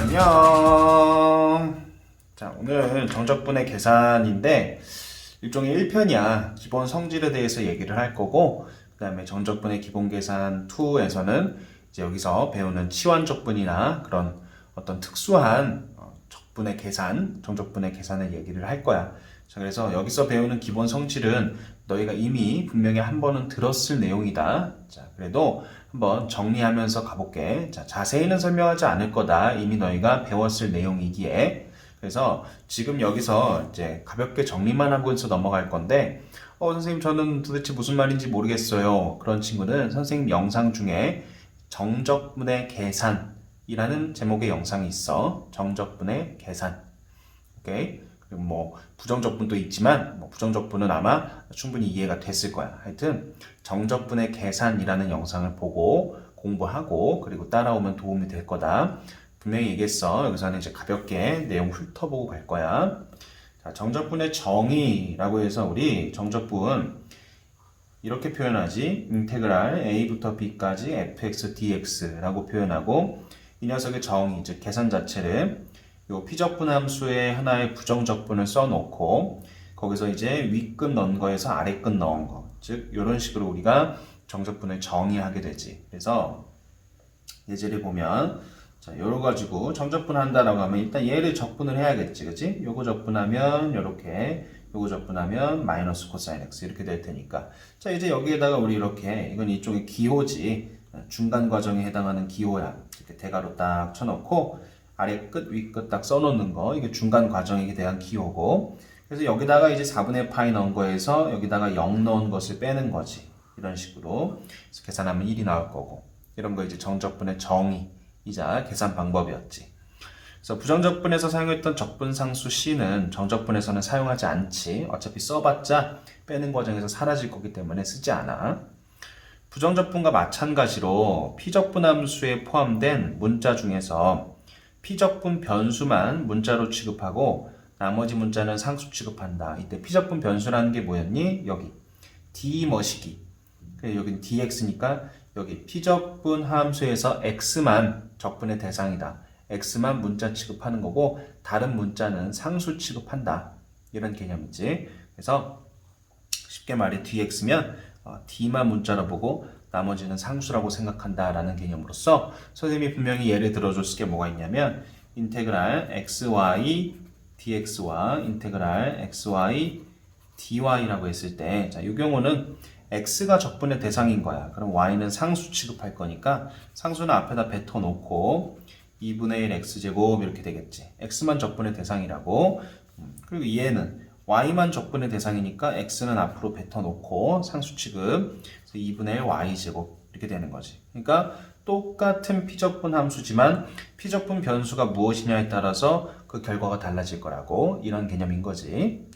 안녕. 자, 오늘 정적분의 계산인데 일종의 1편이야. 기본 성질에 대해서 얘기를 할 거고, 그 다음에 정적분의 기본 계산 2에서는 이제 여기서 배우는 치환적분이나 그런 어떤 특수한 적분의 계산, 정적분의 계산을 얘기를 할 거야. 자, 그래서 여기서 배우는 기본 성질은 너희가 이미 분명히 한 번은 들었을 내용이다. 자, 그래도 한번 정리하면서 가볼게. 자, 자세히는 설명하지 않을 거다. 이미 너희가 배웠을 내용이기에. 그래서 지금 여기서 이제 가볍게 정리만 하고서 넘어갈 건데, 선생님, 저는 도대체 무슨 말인지 모르겠어요. 그런 친구는 선생님 영상 중에 정적분의 계산이라는 제목의 영상이 있어. 정적분의 계산. 오케이? 그리고 뭐 부정적분도 있지만 부정적분은 아마 충분히 이해가 됐을 거야. 하여튼 정적분의 계산이라는 영상을 보고 공부하고 그리고 따라오면 도움이 될 거다. 분명히 얘기했어. 여기서는 이제 가볍게 내용 훑어보고 갈 거야. 자, 정적분의 정의라고 해서 우리 정적분 이렇게 표현하지. 인테그랄 a부터 b까지 fx dx라고 표현하고, 이 녀석의 정의, 즉 계산 자체를 요 피적분 함수의 하나의 부정적분을 써놓고 거기서 이제 윗끝 넣은 거에서 아래끝 넣은 거, 즉 이런 식으로 우리가 정적분을 정의하게 되지. 그래서 예제를 보면, 자, 요거 가지고 정적분 한다라고 하면 일단 얘를 적분을 해야겠지, 그치? 요거 적분하면 요렇게, 요거 적분하면 마이너스 코사인 x 이렇게 될 테니까, 자, 이제 여기에다가 우리 이렇게, 이건 이쪽에 기호지, 중간 과정에 해당하는 기호야. 이렇게 대괄호 딱 쳐놓고 아래 끝, 위 끝 딱 써놓는 거, 이게 중간 과정에 대한 기호고, 그래서 여기다가 이제 4분의 파이 넣은 거에서 여기다가 0 넣은 것을 빼는 거지. 이런 식으로. 그래서 계산하면 1이 나올 거고, 이런 거 이제 정적분의 정의이자 계산 방법이었지. 그래서 부정적분에서 사용했던 적분상수 C는 정적분에서는 사용하지 않지. 어차피 써봤자 빼는 과정에서 사라질 거기 때문에 쓰지 않아. 부정적분과 마찬가지로 피적분 함수에 포함된 문자 중에서 피적분 변수만 문자로 취급하고 나머지 문자는 상수 취급한다. 이때 피적분 변수라는 게 뭐였니? 여기 d 머시기. 여기는 dx니까 여기 피적분 함수에서 x만 적분의 대상이다. x만 문자 취급하는 거고 다른 문자는 상수 취급한다. 이런 개념이지. 그래서 쉽게 말해 dx면 d만 문자로 보고 나머지는 상수라고 생각한다라는 개념으로서 선생님이 분명히 예를 들어줬을 게 뭐가 있냐면 인테그랄 xy dx와 인테그랄 xy dy라고 했을 때, 자, 이 경우는 x가 적분의 대상인 거야. 그럼 y는 상수 취급할 거니까 상수는 앞에다 뱉어 놓고 2분의 1 x제곱 이렇게 되겠지. x만 적분의 대상이라고. 그리고 얘는 y만 적분의 대상이니까 x는 앞으로 뱉어 놓고 상수 취급. 그래서 2분의 1 y제곱 이렇게 되는 거지. 그러니까 똑같은 피적분 함수지만 피적분 변수가 무엇이냐에 따라서 그 결과가 달라질 거라고, 이런 개념인 거지.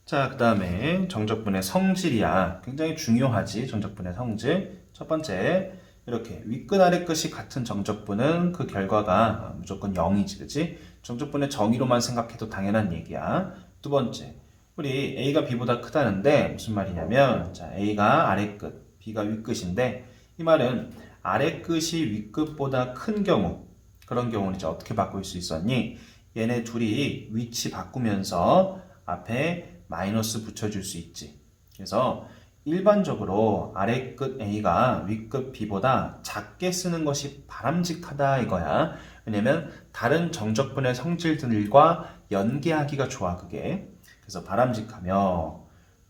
자, 그 다음에 정적분의 성질이야. 굉장히 중요하지, 정적분의 성질. 첫 번째, 이렇게 윗끝 아래끝이 같은 정적분은 그 결과가 무조건 0이지, 그치? 정적분의 정의로만 생각해도 당연한 얘기야. 두 번째, 우리 A가 B보다 크다는데 무슨 말이냐면, 자, A가 아래끝, B가 윗끝인데, 이 말은 아래끝이 윗끝보다 큰 경우, 그런 경우는 이제 어떻게 바꿀 수 있었니? 얘네 둘이 위치 바꾸면서 앞에 마이너스 붙여줄 수 있지. 그래서 일반적으로 아래끝 A가 윗끝 B보다 작게 쓰는 것이 바람직하다 이거야. 왜냐면 다른 정적분의 성질들과 연계하기가 좋아, 그게. 그래서 바람직하며,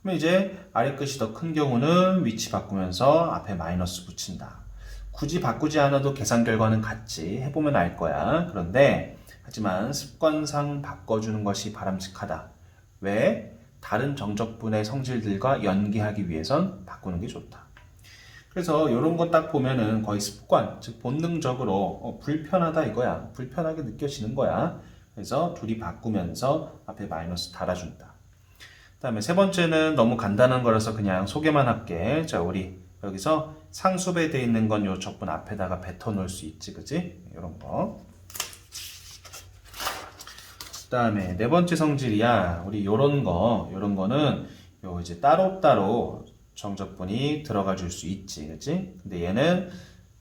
그러면 이제 아래끝이 더 큰 경우는 위치 바꾸면서 앞에 마이너스 붙인다. 굳이 바꾸지 않아도 계산 결과는 같지. 해보면 알 거야. 그런데 하지만 습관상 바꿔주는 것이 바람직하다. 왜? 다른 정적분의 성질들과 연계하기 위해선 바꾸는 게 좋다. 그래서 이런 거 딱 보면은 거의 습관, 즉 본능적으로 불편하다 이거야. 불편하게 느껴지는 거야. 그래서 둘이 바꾸면서 앞에 마이너스 달아준다. 그 다음에 세 번째는 너무 간단한 거라서 그냥 소개만 할게. 자, 우리 여기서 상수배되어 있는 건 요 적분 앞에다가 뱉어 놓을 수 있지, 그지? 이런 거. 그 다음에 네 번째 성질이야. 우리 요런 거는 요 이제 따로따로 정적분이 들어가 줄 수 있지, 그치? 근데 얘는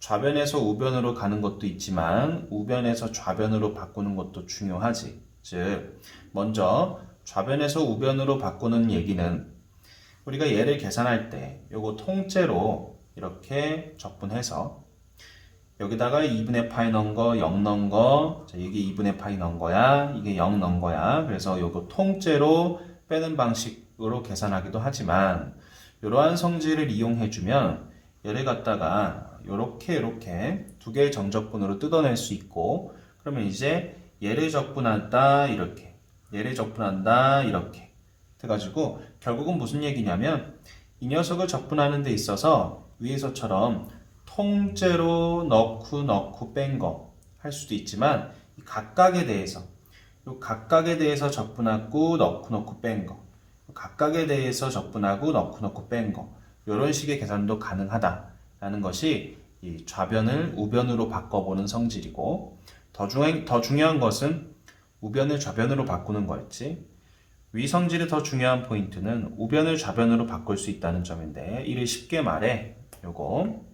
좌변에서 우변으로 가는 것도 있지만 우변에서 좌변으로 바꾸는 것도 중요하지. 즉 먼저 좌변에서 우변으로 바꾸는 얘기는 우리가 얘를 계산할 때 요거 통째로 이렇게 적분해서 여기다가 2분의 파이 넣은 거, 0 넣은 거, 자, 이게 2분의 파이 넣은 거야, 이게 0 넣은 거야. 그래서 요거 통째로 빼는 방식으로 계산하기도 하지만 이러한 성질을 이용해주면 얘를 갖다가 이렇게 두 개의 정적분으로 뜯어낼 수 있고 그러면 이제 얘를 적분한다 이렇게, 얘를 적분한다 이렇게 해가지고 결국은 무슨 얘기냐면 이 녀석을 적분하는 데 있어서 위에서처럼 통째로 넣고 뺀 거 할 수도 있지만 각각에 대해서 적분하고 넣고 뺀 거, 각각에 대해서 적분하고 넣고 뺀 거 이런 식의 계산도 가능하다라는 것이 이 좌변을 우변으로 바꿔보는 성질이고 더 중요한 것은 우변을 좌변으로 바꾸는 거였지. 위 성질의 더 중요한 포인트는 우변을 좌변으로 바꿀 수 있다는 점인데 이를 쉽게 말해 요거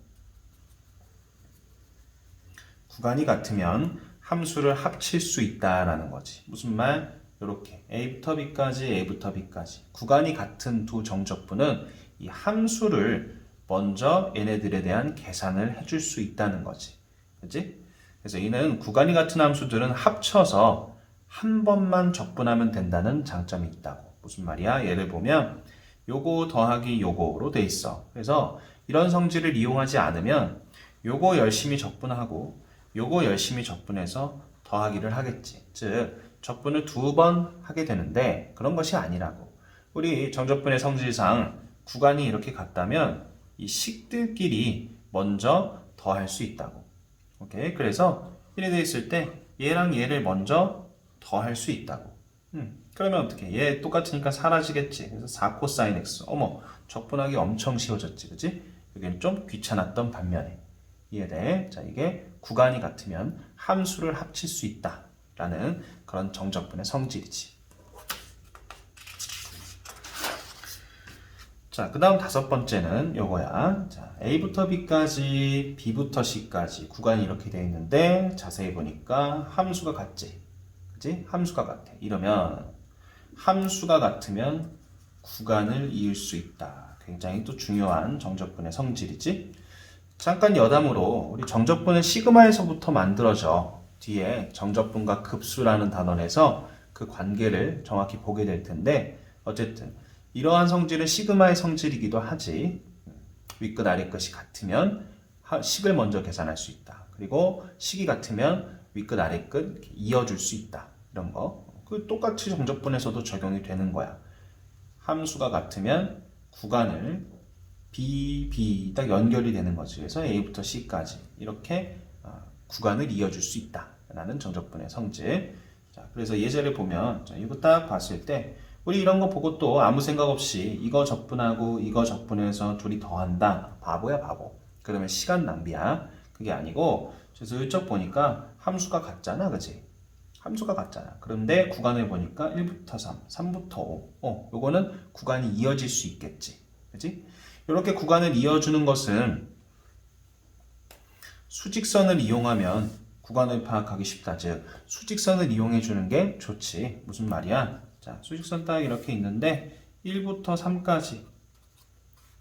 구간이 같으면 함수를 합칠 수 있다라는 거지. 무슨 말? 이렇게 A부터 B까지 A부터 B까지 구간이 같은 두 정적분은 이 함수를 먼저 얘네들에 대한 계산을 해줄 수 있다는 거지. 그치? 그래서 이는 구간이 같은 함수들은 합쳐서 한 번만 적분하면 된다는 장점이 있다고. 무슨 말이야? 예를 보면 요거 더하기 요거로 돼 있어. 그래서 이런 성질을 이용하지 않으면 요거 열심히 적분하고 요거 열심히 적분해서 더하기를 하겠지. 즉 적분을 두 번 하게 되는데 그런 것이 아니라고. 우리 정적분의 성질상 구간이 이렇게 같다면 이 식들끼리 먼저 더할 수 있다고. 오케이? 그래서 이래 돼 있을 때 얘랑 얘를 먼저 더할 수 있다고. 그러면 어떻게? 얘 똑같으니까 사라지겠지. 그래서 4 코사인 x. 어머, 적분하기 엄청 쉬워졌지, 그지? 여기는 좀 귀찮았던 반면에 이해돼? 자, 이게 구간이 같으면 함수를 합칠 수 있다라는 그런 정적분의 성질이지. 자, 그 다음 다섯 번째는 요거야. 자, A부터 B까지, B부터 C까지 구간이 이렇게 되어 있는데 자세히 보니까 함수가 같지? 그치? 함수가 같아. 이러면 함수가 같으면 구간을 이을 수 있다. 굉장히 또 중요한 정적분의 성질이지? 잠깐 여담으로 우리 정적분은 시그마에서부터 만들어져. 뒤에 정적분과 급수라는 단어 내서 그 관계를 정확히 보게 될 텐데 어쨌든 이러한 성질은 시그마의 성질이기도 하지. 윗끝 아래끝이 같으면 식을 먼저 계산할 수 있다. 그리고 식이 같으면 윗끝 아래끝 이어줄 수 있다. 이런 거. 그 똑같이 정적분에서도 적용이 되는 거야. 함수가 같으면 구간을 B 딱 연결이 되는 거지. 그래서 A부터 C까지 이렇게 구간을 이어줄 수 있다라는 정적분의 성질. 자, 그래서 예제를 보면 자, 이거 딱 봤을 때 우리 이런 거 보고 또 아무 생각 없이 이거 적분하고 이거 적분해서 둘이 더한다. 바보야 바보. 그러면 시간 낭비야. 그게 아니고 그래서 이쪽 보니까 함수가 같잖아, 그지? 함수가 같잖아. 그런데 구간을 보니까 1부터 3, 3부터 5. 요거는 구간이 이어질 수 있겠지, 그지? 이렇게 구간을 이어주는 것은 수직선을 이용하면 구간을 파악하기 쉽다. 즉 수직선을 이용해 주는 게 좋지. 무슨 말이야? 자, 수직선 딱 이렇게 있는데 1부터 3까지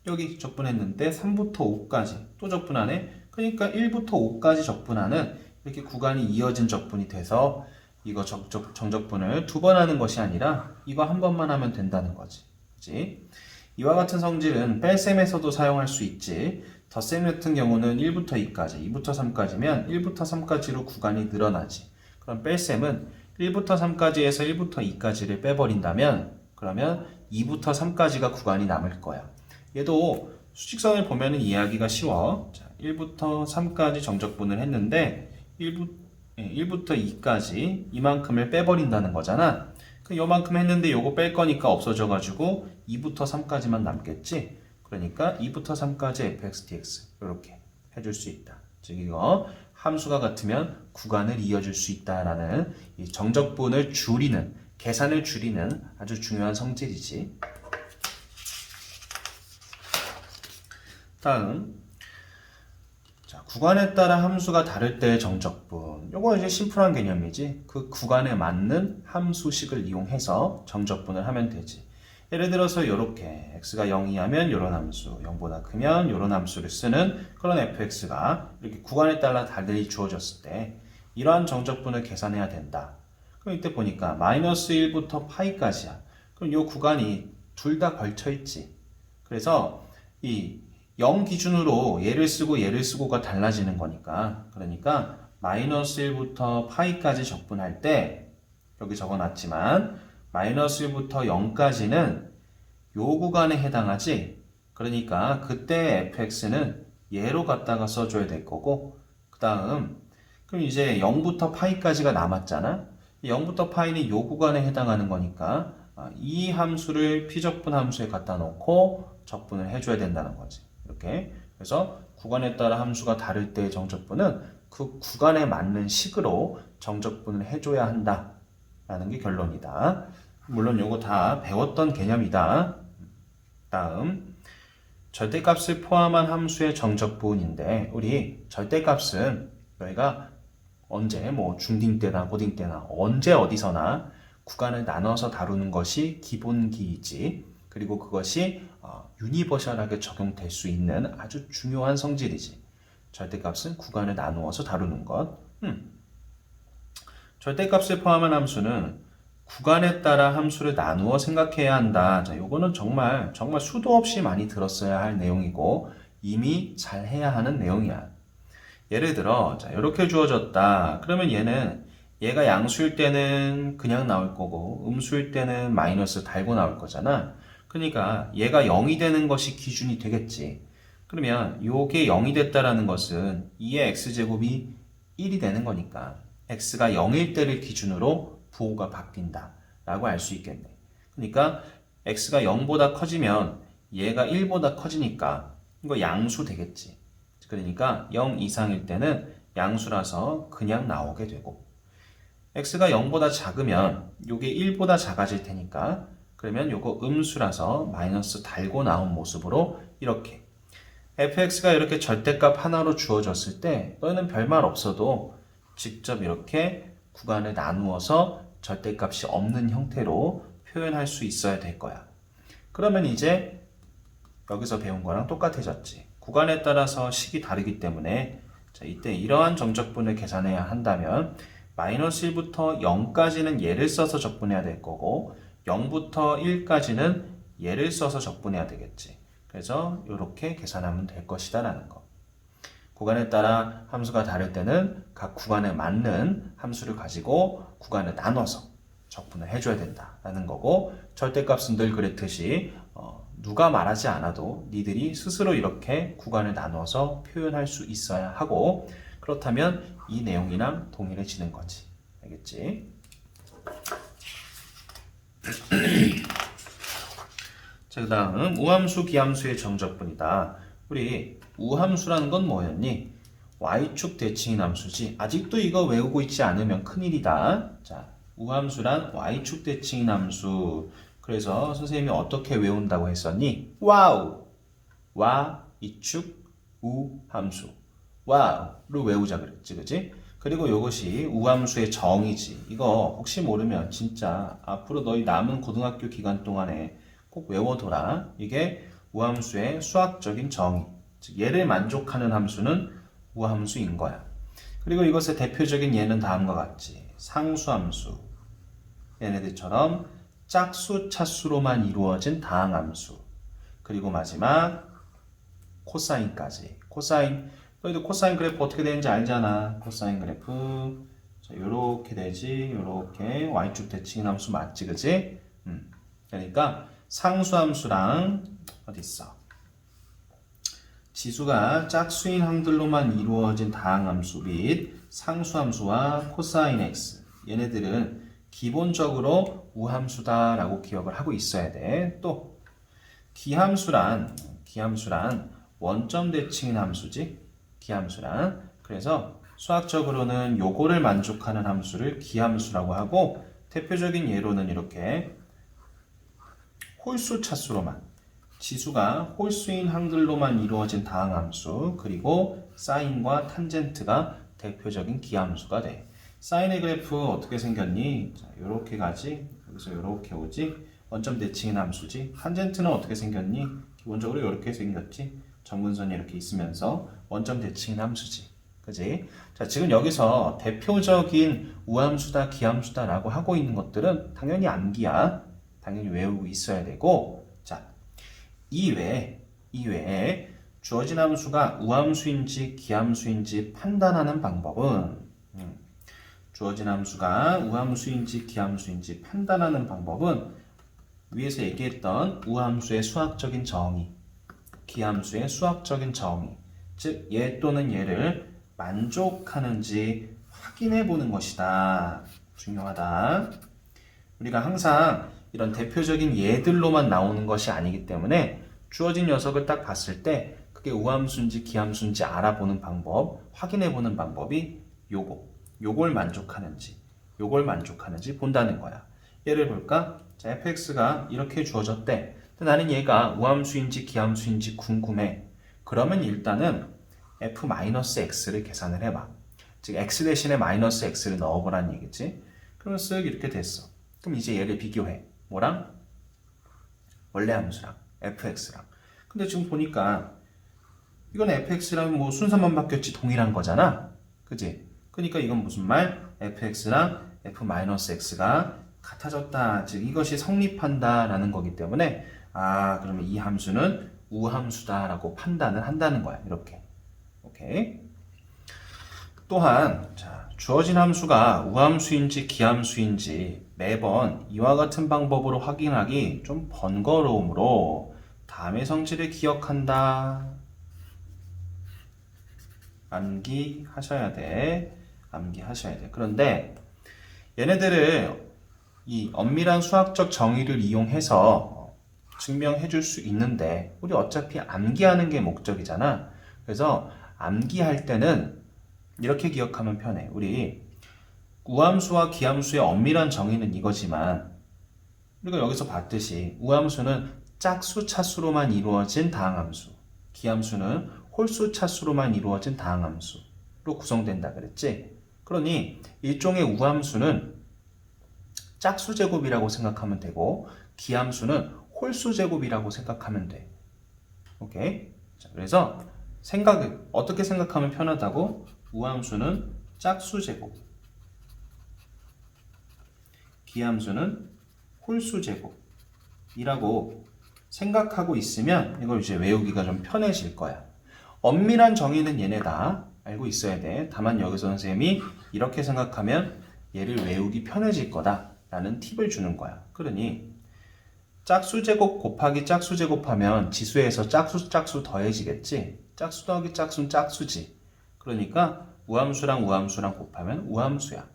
여기 적분했는데 3부터 5까지 또 적분하네. 그러니까 1부터 5까지 적분하는 이렇게 구간이 이어진 적분이 돼서 이거 정적분을 두 번 하는 것이 아니라 이거 한 번만 하면 된다는 거지. 그치? 이와 같은 성질은 뺄셈에서도 사용할 수 있지. 덧셈 같은 경우는 1부터 2까지, 2부터 3까지면 1부터 3까지로 구간이 늘어나지. 그럼 뺄셈은 1부터 3까지에서 1부터 2까지를 빼버린다면 그러면 2부터 3까지가 구간이 남을 거야. 얘도 수직선을 보면 이해하기가 쉬워. 자, 1부터 3까지 정적분을 했는데 1부터 2까지 이만큼을 빼버린다는 거잖아. 요만큼 했는데 요거 뺄 거니까 없어져 가지고 2부터 3까지만 남겠지. 그러니까 2부터 3까지 fx, dx 이렇게 해줄 수 있다. 즉 이거 함수가 같으면 구간을 이어줄 수 있다라는 이 정적분을 줄이는, 계산을 줄이는 아주 중요한 성질이지. 다음, 자, 구간에 따라 함수가 다를 때의 정적분. 요거 이제 심플한 개념이지. 그 구간에 맞는 함수식을 이용해서 정적분을 하면 되지. 예를 들어서 이렇게 x가 0이 하면 이런 함수, 0보다 크면 이런 함수를 쓰는 그런 fx가 이렇게 구간에 따라 달리 주어졌을 때 이러한 정적분을 계산해야 된다. 그럼 이때 보니까 마이너스 1부터 파이까지야. 그럼 이 구간이 둘 다 걸쳐 있지. 그래서 이 0 기준으로 얘를 쓰고가 달라지는 거니까, 그러니까 마이너스 1부터 파이까지 적분할 때 여기 적어놨지만 마이너스 1부터 0까지는 요 구간에 해당하지. 그러니까 그때 fx는 얘로 갖다가 써줘야 될 거고, 그 다음 그럼 이제 0부터 파이까지가 남았잖아. 0부터 파이는 요 구간에 해당하는 거니까 이 함수를 피적분 함수에 갖다 놓고 적분을 해줘야 된다는 거지. 이렇게. 그래서 구간에 따라 함수가 다를 때의 정적분은 그 구간에 맞는 식으로 정적분을 해줘야 한다 라는 게 결론이다. 물론 요거 다 배웠던 개념이다. 다음 절대값을 포함한 함수의 정적분인데, 우리 절대값은 너희가 언제 뭐 중딩 때나 고딩 때나 언제 어디서나 구간을 나눠서 다루는 것이 기본기이지. 그리고 그것이 유니버셜하게 적용될 수 있는 아주 중요한 성질이지. 절대값은 구간을 나누어서 다루는 것. 절대값을 포함한 함수는 구간에 따라 함수를 나누어 생각해야 한다. 자, 요거는 정말 수도 없이 많이 들었어야 할 내용이고 이미 잘 해야 하는 내용이야. 예를 들어, 자, 이렇게 주어졌다. 그러면 얘가 양수일 때는 그냥 나올 거고 음수일 때는 마이너스 달고 나올 거잖아. 그러니까 얘가 0이 되는 것이 기준이 되겠지. 그러면 요게 0이 됐다라는 것은 2의 x제곱이 1이 되는 거니까 x가 0일 때를 기준으로 부호가 바뀐다 라고 알 수 있겠네. 그러니까 x가 0보다 커지면 얘가 1보다 커지니까 이거 양수 되겠지. 그러니까 0 이상일 때는 양수라서 그냥 나오게 되고, x가 0보다 작으면 요게 1보다 작아질 테니까 그러면 요거 음수라서 마이너스 달고 나온 모습으로 이렇게 fx가 이렇게 절대값 하나로 주어졌을 때 너희는 별말 없어도 직접 이렇게 구간을 나누어서 절대값이 없는 형태로 표현할 수 있어야 될 거야. 그러면 이제 여기서 배운 거랑 똑같아졌지. 구간에 따라서 식이 다르기 때문에 자, 이때 이러한 정적분을 계산해야 한다면 마이너스 1부터 0까지는 얘를 써서 적분해야 될 거고 0부터 1까지는 얘를 써서 적분해야 되겠지. 그래서 이렇게 계산하면 될 것이다 라는 거. 구간에 따라 함수가 다를 때는 각 구간에 맞는 함수를 가지고 구간을 나눠서 적분을 해줘야 된다라는 거고, 절대값은 늘 그랬듯이 누가 말하지 않아도 니들이 스스로 이렇게 구간을 나눠서 표현할 수 있어야 하고, 그렇다면 이 내용이랑 동일해지는 거지. 알겠지? 자, 그 다음 우함수, 기함수의 정적분이다. 우리 우함수라는 건 뭐였니? y축 대칭인 함수지. 아직도 이거 외우고 있지 않으면 큰일이다. 자, 우함수란 y축 대칭인 함수. 그래서 선생님이 어떻게 외운다고 했었니? 와우! 와, 이축, 우, 함수. 와우를 외우자 그랬지, 그지? 그리고 이것이 우함수의 정의지. 이거 혹시 모르면 진짜 앞으로 너희 남은 고등학교 기간 동안에 꼭 외워둬라. 이게 우함수의 수학적인 정의. 즉, 얘를 만족하는 함수는 우함수인 거야. 그리고 이것의 대표적인 예는 다음과 같지. 상수함수. 얘네들처럼 짝수, 차수로만 이루어진 다항함수. 그리고 마지막 코사인까지. 코사인. 너희도 코사인 그래프 어떻게 되는지 알잖아. 코사인 그래프. 자, 요렇게 되지. 요렇게 y축 대칭인 함수 맞지, 그지? 그러니까 상수함수랑 어디 있어? 지수가 짝수인 항들로만 이루어진 다항함수 및 상수함수와 코사인 x. 얘네들은 기본적으로 우함수다라고 기억을 하고 있어야 돼. 또 기함수란 원점 대칭인 함수지. 기함수란. 그래서 수학적으로는 요거를 만족하는 함수를 기함수라고 하고, 대표적인 예로는 이렇게 홀수 차수로만, 지수가 홀수인 항들로만 이루어진 다항함수, 그리고 사인과 탄젠트가 대표적인 기함수가 돼. 사인의 그래프 어떻게 생겼니? 자, 요렇게 가지. 여기서 요렇게 오지. 원점 대칭인 함수지. 탄젠트는 어떻게 생겼니? 기본적으로 요렇게 생겼지. 점근선이 이렇게 있으면서 원점 대칭인 함수지. 그지? 자, 지금 여기서 대표적인 우함수다, 기함수다라고 하고 있는 것들은 당연히 암기야. 당연히 외우고 있어야 되고, 자, 이외에 주어진 함수가 우함수인지 기함수인지 판단하는 방법은 주어진 함수가 우함수인지 기함수인지 판단하는 방법은 위에서 얘기했던 우함수의 수학적인 정의, 기함수의 수학적인 정의, 즉 얘 또는 얘를 만족하는지 확인해 보는 것이다. 중요하다. 우리가 항상 이런 대표적인 예들로만 나오는 것이 아니기 때문에 주어진 녀석을 딱 봤을 때 그게 우함수인지 기함수인지 알아보는 방법, 확인해 보는 방법이 요걸 만족하는지 본다는 거야. 예를 볼까? 자, fx가 이렇게 주어졌대. 근데 나는 얘가 우함수인지 기함수인지 궁금해. 그러면 일단은 f-x를 계산을 해봐. 즉 x 대신에 마이너스 x를 넣어보라는 얘기지. 그러면 쓱 이렇게 됐어. 그럼 이제 얘를 비교해. 뭐랑? 원래 함수랑 fx랑. 근데 지금 보니까 이건 fx랑 뭐 순서만 바뀌었지 동일한 거잖아. 그지? 그러니까 이건 무슨 말? fx랑 f-x가 같아졌다. 즉 이것이 성립한다 라는 거기 때문에 그러면 이 함수는 우함수다 라고 판단을 한다는 거야. 이렇게. 오케이. 또한 자, 주어진 함수가 우함수인지 기함수인지 매번 이와 같은 방법으로 확인하기 좀 번거로우므로 다음의 성질을 기억한다. 암기하셔야 돼. 그런데 얘네들을 이 엄밀한 수학적 정의를 이용해서 증명해 줄 수 있는데 우리 어차피 암기하는 게 목적이잖아. 그래서 암기할 때는 이렇게 기억하면 편해. 우리 우함수와 기함수의 엄밀한 정의는 이거지만 우리가 여기서 봤듯이 우함수는 짝수 차수로만 이루어진 다항함수, 기함수는 홀수 차수로만 이루어진 다항함수로 구성된다 그랬지. 그러니 일종의 우함수는 짝수 제곱이라고 생각하면 되고 기함수는 홀수 제곱이라고 생각하면 돼. 오케이? 자, 그래서 어떻게 생각하면 편하다고? 우함수는 짝수 제곱, 기함수는 홀수 제곱이라고 생각하고 있으면 이걸 이제 외우기가 좀 편해질 거야. 엄밀한 정의는 얘네다. 알고 있어야 돼. 다만 여기서 선생님이 이렇게 생각하면 얘를 외우기 편해질 거다라는 팁을 주는 거야. 그러니 짝수제곱 곱하기 짝수제곱하면 지수에서 짝수 더해지겠지. 짝수 더하기 짝수는 짝수지. 그러니까 우함수랑 우함수랑 곱하면 우함수야.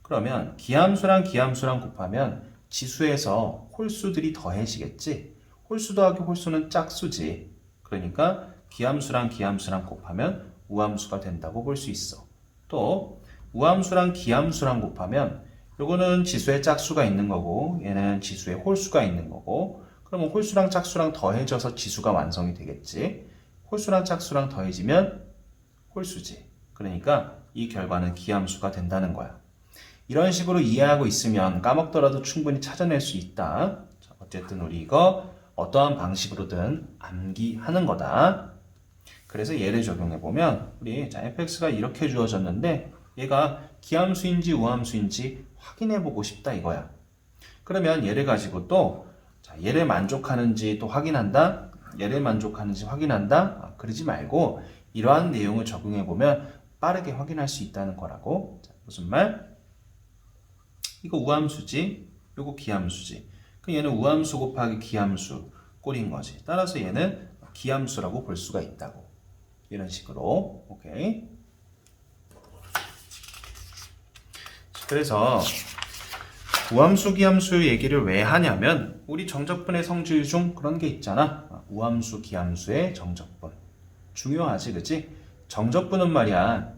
그러면 기함수랑 기함수랑 곱하면 지수에서 홀수들이 더해지겠지. 홀수 더하기 홀수는 짝수지. 그러니까 기함수랑 기함수랑 곱하면 우함수가 된다고 볼 수 있어. 또 우함수랑 기함수랑 곱하면 요거는 지수에 짝수가 있는 거고 얘는 지수에 홀수가 있는 거고 그러면 홀수랑 짝수랑 더해져서 지수가 완성이 되겠지. 홀수랑 짝수랑 더해지면 홀수지. 그러니까 이 결과는 기함수가 된다는 거야. 이런 식으로 이해하고 있으면 까먹더라도 충분히 찾아낼 수 있다. 자, 어쨌든 우리 이거 어떠한 방식으로든 암기하는 거다. 그래서 예를 적용해보면 우리 자, fx가 이렇게 주어졌는데 얘가 기함수인지 우함수인지 확인해보고 싶다 이거야. 그러면 얘를 가지고 또 자, 얘를 만족하는지 또 확인한다. 얘를 만족하는지 확인한다. 그러지 말고 이러한 내용을 적용해보면 빠르게 확인할 수 있다는 거라고. 자, 무슨 말? 이거 우함수지, 이거 기함수지. 그럼 얘는 우함수 곱하기 기함수 꼴인 거지. 따라서 얘는 기함수라고 볼 수가 있다고. 이런 식으로. 오케이. 그래서 우함수, 기함수 얘기를 왜 하냐면 우리 정적분의 성질 중 그런 게 있잖아. 우함수, 기함수의 정적분. 중요하지, 그치? 정적분은 말이야.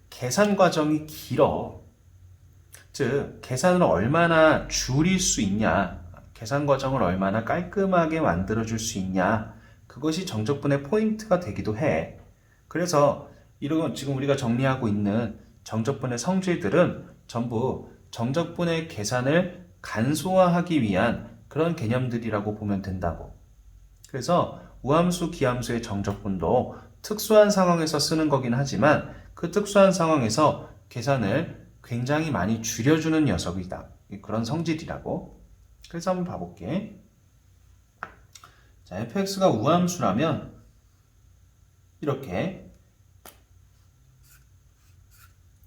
계산 과정이 길어. 즉, 계산을 얼마나 줄일 수 있냐. 계산 과정을 얼마나 깔끔하게 만들어줄 수 있냐. 그것이 정적분의 포인트가 되기도 해. 그래서 이런 지금 우리가 정리하고 있는 정적분의 성질들은 전부 정적분의 계산을 간소화하기 위한 그런 개념들이라고 보면 된다고. 그래서 우함수, 기함수의 정적분도 특수한 상황에서 쓰는 거긴 하지만 그 특수한 상황에서 계산을 굉장히 많이 줄여주는 녀석이다. 그런 성질이라고. 그래서 한번 봐볼게. 자, fx가 우함수라면 이렇게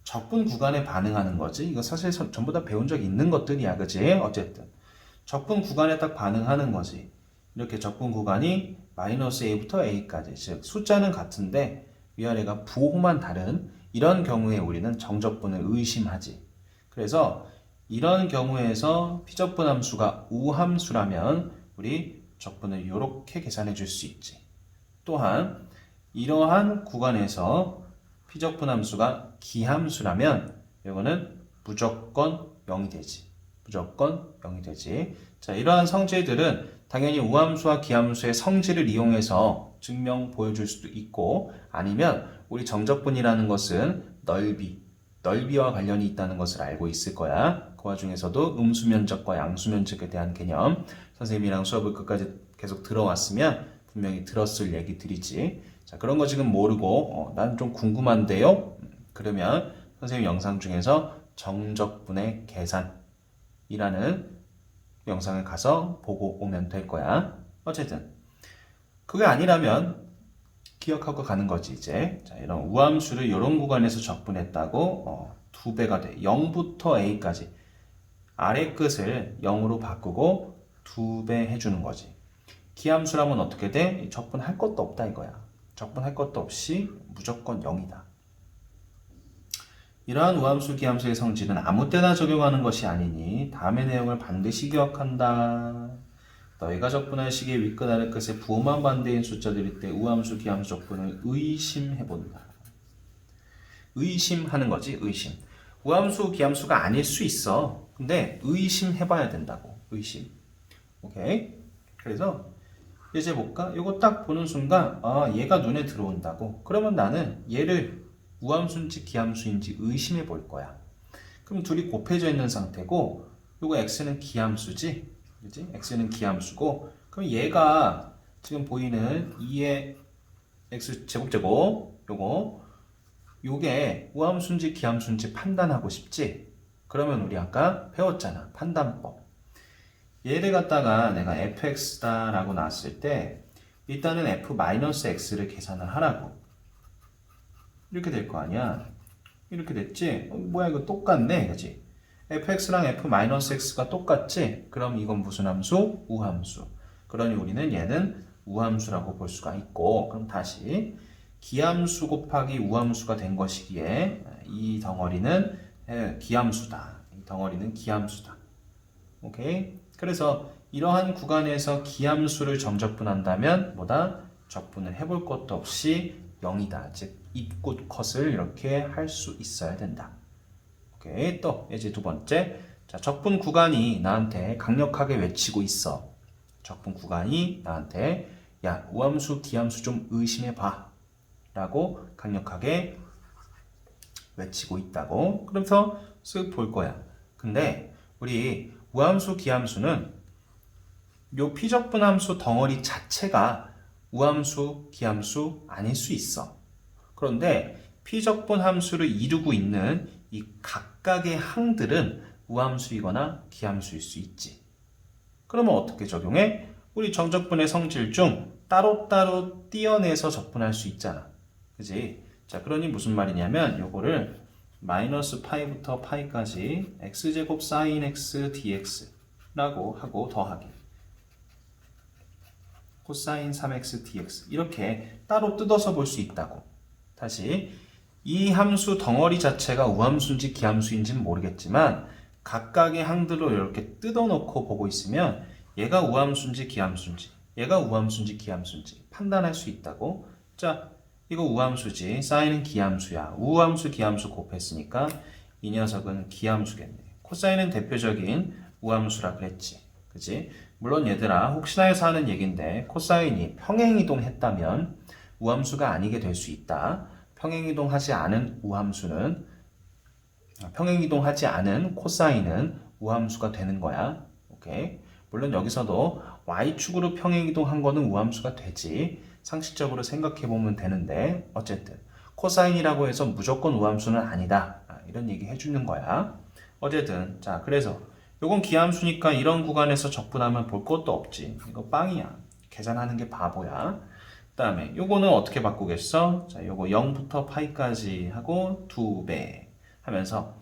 적분 구간에 반응하는 거지. 이거 사실 전부 다 배운 적 있는 것들이야, 그지? 어쨌든 적분 구간에 딱 반응하는 거지. 이렇게 적분 구간이 마이너스 a부터 a까지, 즉 숫자는 같은데 위아래가 부호만 다른 이런 경우에 우리는 정적분을 의심하지. 그래서 이런 경우에서 피적분 함수가 우함수라면 우리 적분을 이렇게 계산해 줄 수 있지. 또한 이러한 구간에서 피적분 함수가 기함수라면 이거는 무조건 0이 되지. 무조건 0이 되지. 자, 이러한 성질들은 당연히 우함수와 기함수의 성질을 이용해서 증명 보여줄 수도 있고 아니면 우리 정적분이라는 것은 넓이와 관련이 있다는 것을 알고 있을 거야. 그 와중에서도 음수면적과 양수면적에 대한 개념 선생님이랑 수업을 끝까지 계속 들어왔으면 분명히 들었을 얘기들이지. 자, 그런 거 지금 모르고 난 좀 궁금한데요. 그러면 선생님 영상 중에서 정적분의 계산이라는 영상을 가서 보고 오면 될 거야. 어쨌든 그게 아니라면 기억하고 가는 거지 이제. 자, 이런 우함수를 이런 구간에서 적분했다고 2배가 돼. 0부터 a까지 아래 끝을 0으로 바꾸고 2배 해주는 거지. 기함수라면 어떻게 돼? 적분할 것도 없다 이거야. 적분할 것도 없이 무조건 0이다. 이러한 우함수, 기함수의 성질은 아무 때나 적용하는 것이 아니니 다음의 내용을 반드시 기억한다. 너희가 적분할 시기의 윗끝 아래 끝에 부호만 반대인 숫자들일 때 우함수, 기함수 적분을 의심해본다. 의심하는 거지, 의심. 우함수, 기함수가 아닐 수 있어. 근데 의심해봐야 된다고. 의심. 오케이? 그래서 이제 볼까? 이거 딱 보는 순간 얘가 눈에 들어온다고. 그러면 나는 얘를 우함수인지 기함수인지 의심해 볼 거야. 그럼 둘이 곱해져 있는 상태고 요거 x는 기함수지? 그지? x는 기함수고 그럼 얘가 지금 보이는 2의 x 제곱제곱 요게 우함수인지 기함수인지 판단하고 싶지? 그러면 우리 아까 배웠잖아. 판단법. 얘를 갖다가 내가 fx다 라고 놨을 때 일단은 f-x를 계산을 하라고. 이렇게 될 거 아니야. 이렇게 됐지? 뭐야 이거 똑같네. 그치? fx랑 f-x가 똑같지? 그럼 이건 무슨 함수? 우함수. 그러니 우리는 얘는 우함수라고 볼 수가 있고 그럼 다시 기함수 곱하기 우함수가 된 것이기에 이 덩어리는 기함수다. 이 덩어리는 기함수다. 오케이? 그래서 이러한 구간에서 기함수를 정적분한다면 뭐다? 적분을 해볼 것도 없이 0이다. 즉 입굿 컷을 이렇게 할 수 있어야 된다. 오케이. 또 이제 두 번째. 자, 적분 구간이 나한테 강력하게 외치고 있어. 적분 구간이 나한테 야, 우함수, 기함수 좀 의심해 봐. 라고 강력하게 외치고 있다고. 그래서 쓱 볼 거야. 근데 우리 우함수, 기함수는 요 피적분 함수 덩어리 자체가 우함수, 기함수 아닐 수 있어. 그런데 피적분 함수를 이루고 있는 이 각각의 항들은 우함수이거나 기함수일 수 있지. 그러면 어떻게 적용해? 우리 정적분의 성질 중 따로따로 떼어내서 적분할 수 있잖아. 그지? 자, 그러니 무슨 말이냐면 요거를 마이너스 파이부터 파이까지 x제곱 sin x dx라고 하고 더하기 코사인 3x dx 이렇게 따로 뜯어서 볼 수 있다고. 다시 이 함수 덩어리 자체가 우함수인지 기함수인지는 모르겠지만 각각의 항들로 이렇게 뜯어놓고 보고 있으면 얘가 우함수인지 기함수인지 얘가 우함수인지 기함수인지 판단할 수 있다고. 자, 이거 우함수지. 사인은 기함수야. 우함수 기함수 곱했으니까 이 녀석은 기함수겠네. 코사인은 대표적인 우함수라 그랬지. 그치? 물론 얘들아 혹시나 해서 하는 얘기인데 코사인이 평행이동했다면 우함수가 아니게 될 수 있다. 평행이동하지 않은 평행이동하지 않은 코사인은 우함수가 되는 거야. 오케이. 물론 여기서도 y축으로 평행이동한 거는 우함수가 되지. 상식적으로 생각해 보면 되는데 어쨌든 코사인이라고 해서 무조건 우함수는 아니다. 이런 얘기 해주는 거야. 어쨌든 자 그래서 요건 기함수니까 이런 구간에서 적분하면 볼 것도 없지. 이거 빵이야. 계산하는 게 바보야. 그 다음에 요거는 어떻게 바꾸겠어? 자 요거 0부터 파이까지 하고 2배 하면서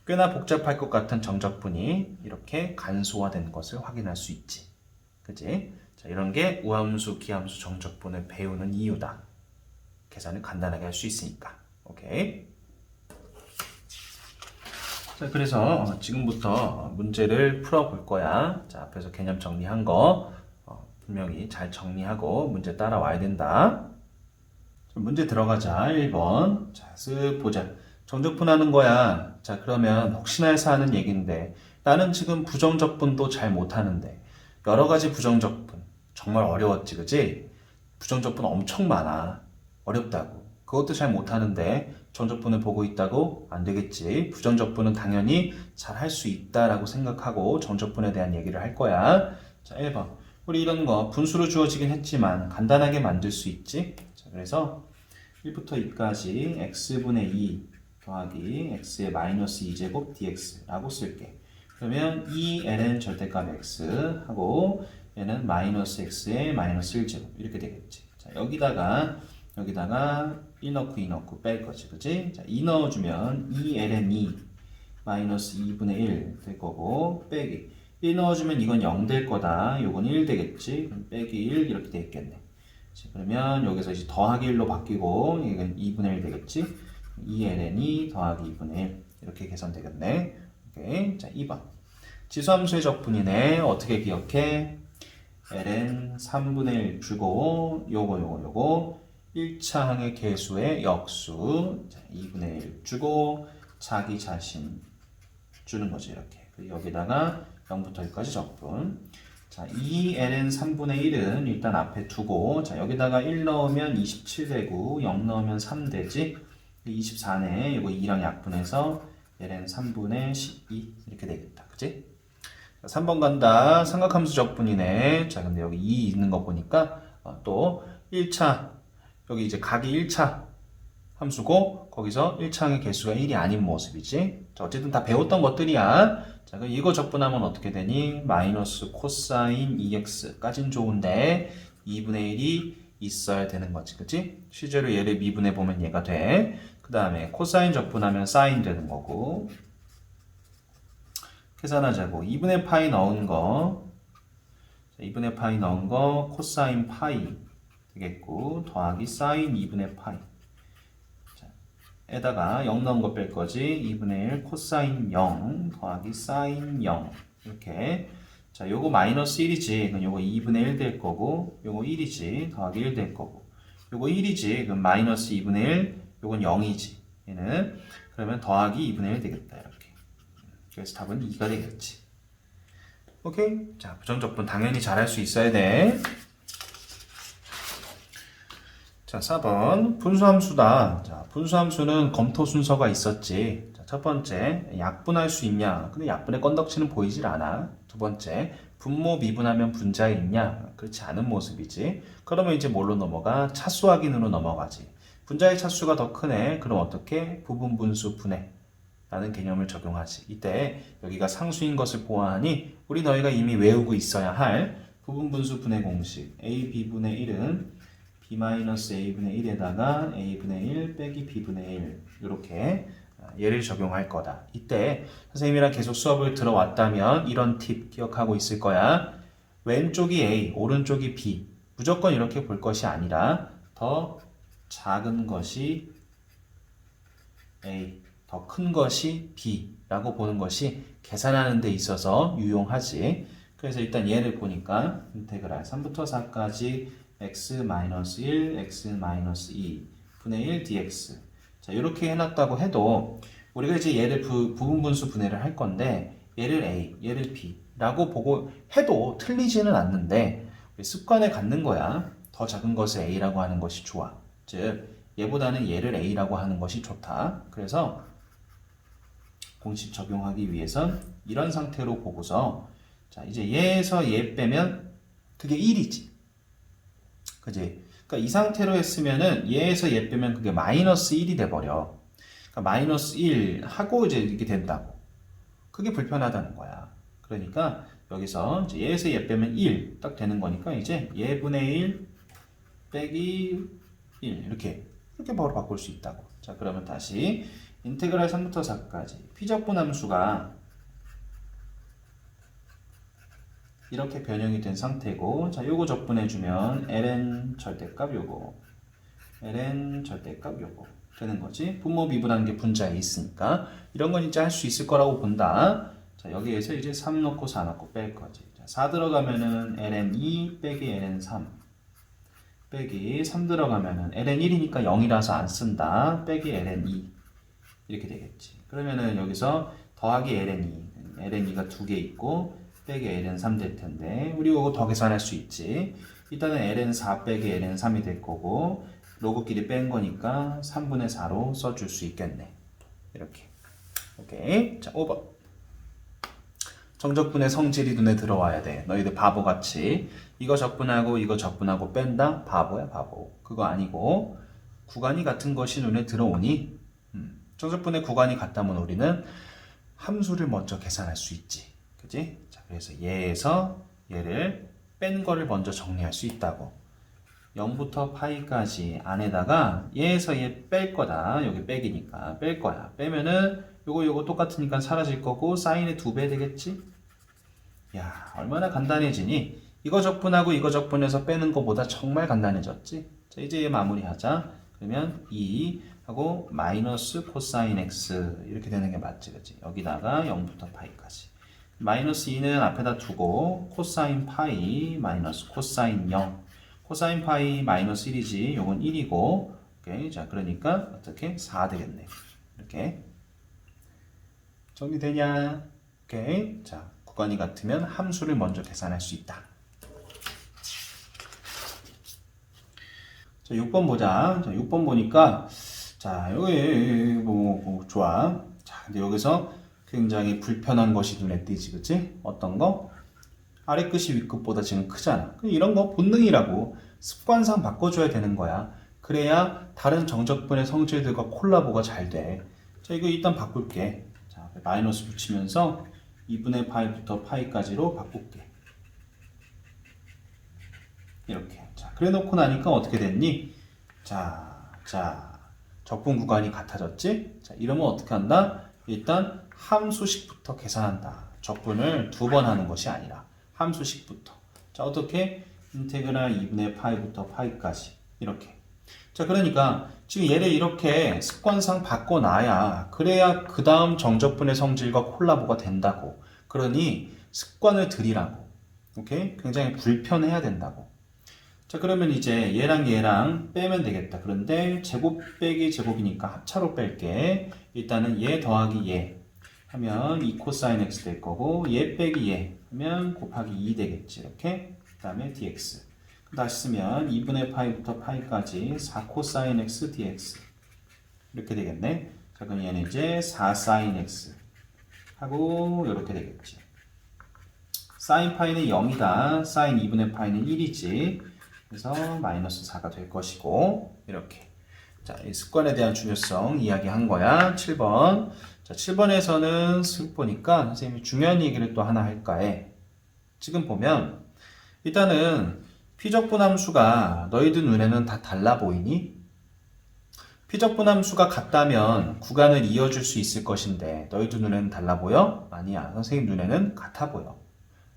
꽤나 복잡할 것 같은 정적분이 이렇게 간소화된 것을 확인할 수 있지. 그치? 자, 이런 게 우함수, 기함수, 정적분을 배우는 이유다. 계산을 간단하게 할 수 있으니까. 오케이? 자, 그래서 지금부터 문제를 풀어볼 거야. 자, 앞에서 개념 정리한 거 분명히 잘 정리하고 문제 따라와야 된다. 문제 들어가자. 1번. 자, 쓱 보자. 정적분하는 거야. 자, 그러면 혹시나 해서 하는 얘기인데 나는 지금 부정적분도 잘 못하는데 여러 가지 부정적분 정말 어려웠지, 그치? 부정적분 엄청 많아. 어렵다고. 그것도 잘 못하는데 정적분을 보고 있다고? 안 되겠지. 부정적분은 당연히 잘 할 수 있다라고 생각하고 정적분에 대한 얘기를 할 거야. 자, 1번. 우리 이런 거 분수로 주어지긴 했지만 간단하게 만들 수 있지? 자, 그래서 1부터 2까지 x분의 2 더하기 x의 마이너스 2제곱 dx라고 쓸게. 그러면 2ln 절대값 x 하고 얘는 마이너스 x의 마이너스 1제곱 이렇게 되겠지. 자, 여기다가 1 넣고 2 넣고 뺄 거지, 그치? 자, 2 넣어주면 2ln 2 마이너스 2분의 1 될 거고 빼기 1 넣어주면 이건 0 될 거다. 요건 1 되겠지. 그럼 빼기 1 이렇게 되겠네. 자, 그러면 여기서 이제 더하기 1로 바뀌고 이건 2분의 1 되겠지. 2ln2 더하기 2분의 1 이렇게 계산되겠네. 오케이. 자, 2번 지수함수의 적분이네. 어떻게 기억해? ln 3분의 1 주고 요거 1차 항의 계수의 역수. 자, 2분의 1 주고 자기 자신 주는 거지. 이렇게. 그리고 여기다가 0부터 1까지 적분. 자, 2ln 3분의 1은 일단 앞에 두고, 자, 여기다가 1 넣으면 27 되고 0 넣으면 3 되지. 24네. 이거 2랑 약분해서 ln 3분의 12 이렇게 되겠다. 그치? 자, 3번 간다. 삼각함수 적분이네. 자, 근데 여기 2 있는 거 보니까 또 1차 여기 이제 각이 1차 함수고 거기서 1차항의 개수가 1이 아닌 모습이지. 자, 어쨌든 다 배웠던 것들이야. 자, 그럼 이거 적분하면 어떻게 되니? 마이너스 코사인 2x까진 좋은데 2분의 1이 있어야 되는 거지, 그치? 실제로 얘를 미분해 보면 얘가 돼. 그 다음에 코사인 적분하면 사인 되는 거고. 계산하자고. 2분의 파이 넣은 거. 자, 2분의 파이 넣은 거 코사인 파이 되겠고 더하기 사인 2분의 파이. 자, 에다가 0 넣은 거 뺄 거지. 2분의 1 코사인 0 더하기 사인 0 이렇게. 자, 요거 마이너스 1이지. 그럼 요거 2분의 1 될 거고 요거 1이지. 더하기 1 될 거고 요거 1이지. 그럼 마이너스 2분의 1 요건 0이지. 얘는 그러면 더하기 2분의 1 되겠다. 이렇게. 그래서 답은 2가 되겠지. 오케이? 자, 부정적분 당연히 잘할 수 있어야 돼. 자, 4번 분수함수다. 자, 분수함수는 검토 순서가 있었지. 자, 첫 번째, 약분할 수 있냐? 근데 약분의 건덕지는 보이질 않아. 두 번째, 분모 미분하면 분자에 있냐? 그렇지 않은 모습이지. 그러면 이제 뭘로 넘어가? 차수 확인으로 넘어가지. 분자의 차수가 더 크네. 그럼 어떻게? 부분 분수 분해 라는 개념을 적용하지. 이때 여기가 상수인 것을 보아하니 우리 너희가 이미 외우고 있어야 할 부분 분수 분해 공식 a b분의 1은 b-a분의 1에다가 a분의 1 빼기 b분의 1 이렇게 얘를 적용할 거다. 이때 선생님이랑 계속 수업을 들어왔다면 이런 팁 기억하고 있을 거야. 왼쪽이 a, 오른쪽이 b. 무조건 이렇게 볼 것이 아니라 더 작은 것이 a, 더 큰 것이 b라고 보는 것이 계산하는 데 있어서 유용하지. 그래서 일단 얘를 보니까 인테그랄 3부터 4까지 x-1, x-2 분의 1 dx. 자, 이렇게 해놨다고 해도 우리가 이제 얘를 부분분수 분해를 할 건데 얘를 a, 얘를 b라고 보고 해도 틀리지는 않는데 우리 습관을 갖는 거야. 더 작은 것을 a라고 하는 것이 좋아. 즉 얘보다는 얘를 a라고 하는 것이 좋다. 그래서 공식 적용하기 위해선 이런 상태로 보고서 자 이제 얘에서 얘 빼면 그게 1이지. 그지? 그러니까 이 상태로 했으면은 얘에서 얘 빼면 그게 마이너스 1이 돼버려. 그러니까 마이너스 1 하고 이제 이렇게 된다고. 그게 불편하다는 거야. 그러니까 여기서 이제 얘에서 얘 빼면 1 딱 되는 거니까 이제 얘분의 1 빼기 1 이렇게 바로 바꿀 수 있다고. 자 그러면 다시 인테그랄 3부터 4까지 피적분 함수가 이렇게 변형이 된 상태고 자 요거 적분해주면 ln 절대값 요거 ln 절대값 요거 되는 거지. 분모 미분하는 게 분자에 있으니까 이런 건 이제 할 수 있을 거라고 본다. 자 여기에서 이제 3 넣고 4 넣고 뺄 거지. 자, 4 들어가면은 ln2 빼기 ln3 빼기 3 들어가면은 ln1이니까 0이라서 안 쓴다. 빼기 ln2 이렇게 되겠지. 그러면은 여기서 더하기 ln2가 2개 있고 빼기 ln3 될 텐데 우리 이거 더 계산할 수 있지. 일단은 ln4 빼기 ln3이 될 거고 로그끼리 뺀 거니까 3분의 4로 써줄 수 있겠네. 이렇게. 오케이. 자, 5번. 정적분의 성질이 눈에 들어와야 돼. 너희들 바보같이 이거 적분하고 이거 적분하고 뺀다? 바보야 바보. 그거 아니고 구간이 같은 것이 눈에 들어오니 정적분의 구간이 같다면 우리는 함수를 먼저 계산할 수 있지. 그지? 자, 그래서 얘에서 얘를 뺀 거를 먼저 정리할 수 있다고. 0부터 파이까지 안에다가 얘에서 얘 뺄 거다. 여기 빼기니까 뺄 거야. 빼면은 요거 똑같으니까 사라질 거고 사인의 2배 되겠지? 야, 얼마나 간단해지니? 이거 적분하고 이거 적분해서 빼는 거보다 정말 간단해졌지? 자, 이제 얘 마무리하자. 그러면 2 하고 마이너스 코사인 x 이렇게 되는 게 맞지, 그치? 여기다가 0부터 파이까지. 마이너스 2는 앞에다 두고 코사인 파이 마이너스 코사인 0 코사인 파이 마이너스 1이지. 요건 1이고 오케이. 자 그러니까 어떻게 4 되겠네. 이렇게 정리되냐? 오케이. 자 구간이 같으면 함수를 먼저 계산할 수 있다. 자 6번 보자. 자 6번 보니까 자 여기 뭐 좋아. 자 근데 여기서 굉장히 불편한 것이 눈에 띄지, 그치? 어떤 거? 아래 끝이 위 끝보다 지금 크잖아. 이런 거 본능이라고 습관상 바꿔줘야 되는 거야. 그래야 다른 정적분의 성질들과 콜라보가 잘 돼. 자, 이거 일단 바꿀게. 자, 마이너스 붙이면서 2분의 파이부터 파이까지로 바꿀게. 이렇게. 자, 그래 놓고 나니까 어떻게 됐니? 자, 적분 구간이 같아졌지? 자, 이러면 어떻게 한다? 일단 함수식부터 계산한다. 적분을 2번 하는 것이 아니라 함수식부터. 자, 어떻게? 인테그랄 2분의 파이부터 파이까지. 이렇게. 자, 그러니까 지금 얘를 이렇게 습관상 바꿔놔야 그래야 그 다음 정적분의 성질과 콜라보가 된다고. 그러니 습관을 들이라고. 오케이? 굉장히 불편해야 된다고. 자, 그러면 이제 얘랑 빼면 되겠다. 그런데 제곱 빼기 제곱이니까 합차로 뺄게. 일단은 얘 더하기 얘 하면 2 코사인 x 될 거고 얘 빼기 얘 하면 곱하기 2 되겠지. 이렇게. 그 다음에 dx. 다시 쓰면 2분의 파이부터 파이까지 4 코사인 x dx. 이렇게 되겠네. 자, 그럼 얘는 이제 4 사인 x 하고 이렇게 되겠지. 사인 파이는 0이다. 사인 2분의 파이는 1이지. 그래서 마이너스 4가 될 것이고 이렇게. 자, 이 습관에 대한 중요성 이야기한 거야. 7번. 자, 7번에서는 쓱 보니까 선생님이 중요한 얘기를 또 하나 할까 해. 지금 보면 일단은 피적분 함수가 너희들 눈에는 다 달라 보이니? 피적분 함수가 같다면 구간을 이어줄 수 있을 것인데 너희들 눈에는 달라 보여? 아니야. 선생님 눈에는 같아 보여.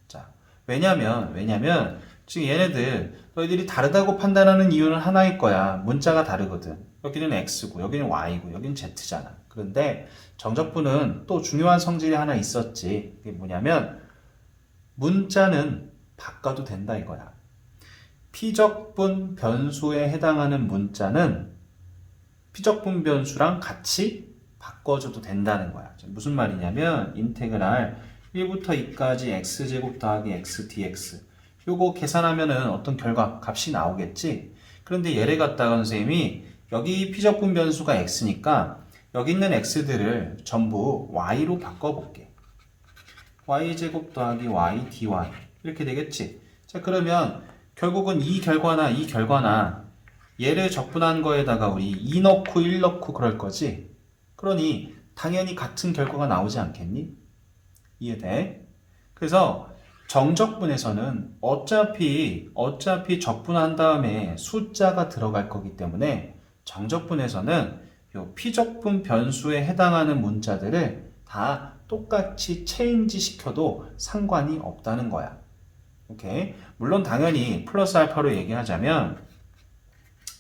자, 왜냐면 지금 얘네들 너희들이 다르다고 판단하는 이유는 하나일 거야. 문자가 다르거든. 여기는 x고 여기는 y고 여기는 z잖아. 그런데 정적분은 또 중요한 성질이 하나 있었지. 그게 뭐냐면 문자는 바꿔도 된다 이거야. 피적분 변수에 해당하는 문자는 피적분 변수랑 같이 바꿔줘도 된다는 거야. 무슨 말이냐면 인테그랄 1부터 2까지 x제곱 더하기 x dx 요거 계산하면은 어떤 결과 값이 나오겠지. 그런데 얘를 갖다가 선생님이 여기 피적분 변수가 x니까 여기 있는 x들을 전부 y로 바꿔볼게. y제곱 더하기 y dy 이렇게 되겠지. 자, 그러면 결국은 이 결과나 얘를 적분한 거에다가 우리 2 넣고 1 넣고 그럴 거지. 그러니 당연히 같은 결과가 나오지 않겠니? 이해돼? 그래서 정적분에서는 어차피 적분한 다음에 숫자가 들어갈 거기 때문에 정적분에서는 요 피적분 변수에 해당하는 문자들을 다 똑같이 체인지 시켜도 상관이 없다는 거야. 오케이? 물론 당연히 플러스 알파로 얘기하자면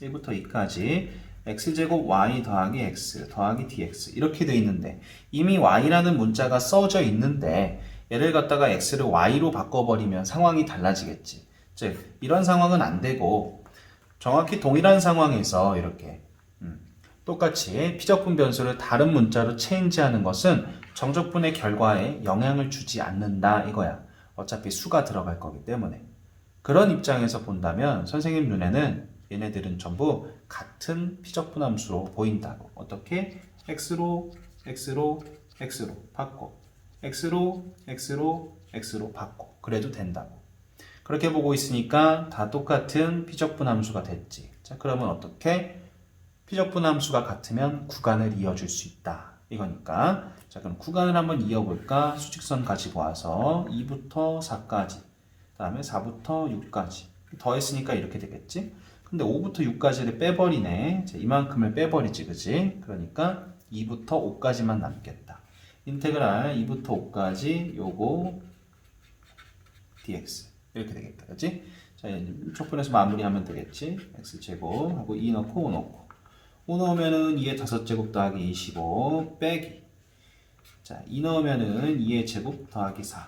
1부터 2까지 x제곱 y 더하기 x 더하기 dx 이렇게 돼 있는데 이미 y라는 문자가 써져 있는데 얘를 갖다가 x를 y로 바꿔버리면 상황이 달라지겠지. 즉 이런 상황은 안 되고 정확히 동일한 상황에서 이렇게 똑같이 피적분 변수를 다른 문자로 체인지하는 것은 정적분의 결과에 영향을 주지 않는다 이거야. 어차피 수가 들어갈 거기 때문에. 그런 입장에서 본다면 선생님 눈에는 얘네들은 전부 같은 피적분 함수로 보인다고. 어떻게? x로 바꿔. x로 바꿔. 그래도 된다고. 그렇게 보고 있으니까 다 똑같은 피적분 함수가 됐지. 자, 그러면 어떻게? 피적분 함수가 같으면 구간을 이어줄 수 있다. 이거니까. 자, 그럼 구간을 한번 이어볼까? 수직선 가지고 와서 2부터 4까지. 그 다음에 4부터 6까지. 더했으니까 이렇게 되겠지? 근데 5부터 6까지를 빼버리네. 자, 이만큼을 빼버리지, 그지? 그러니까 2부터 5까지만 남겠다. 인테그랄 2부터 5까지 요거 dx. 이렇게 되겠다. 그지? 자, 촉분해서 마무리하면 되겠지? x제곱 하고 2 넣고 5 넣고. 5 넣으면은 2의 5제곱 더하기 25 빼기. 자, 2 넣으면은 2의 제곱 더하기 4.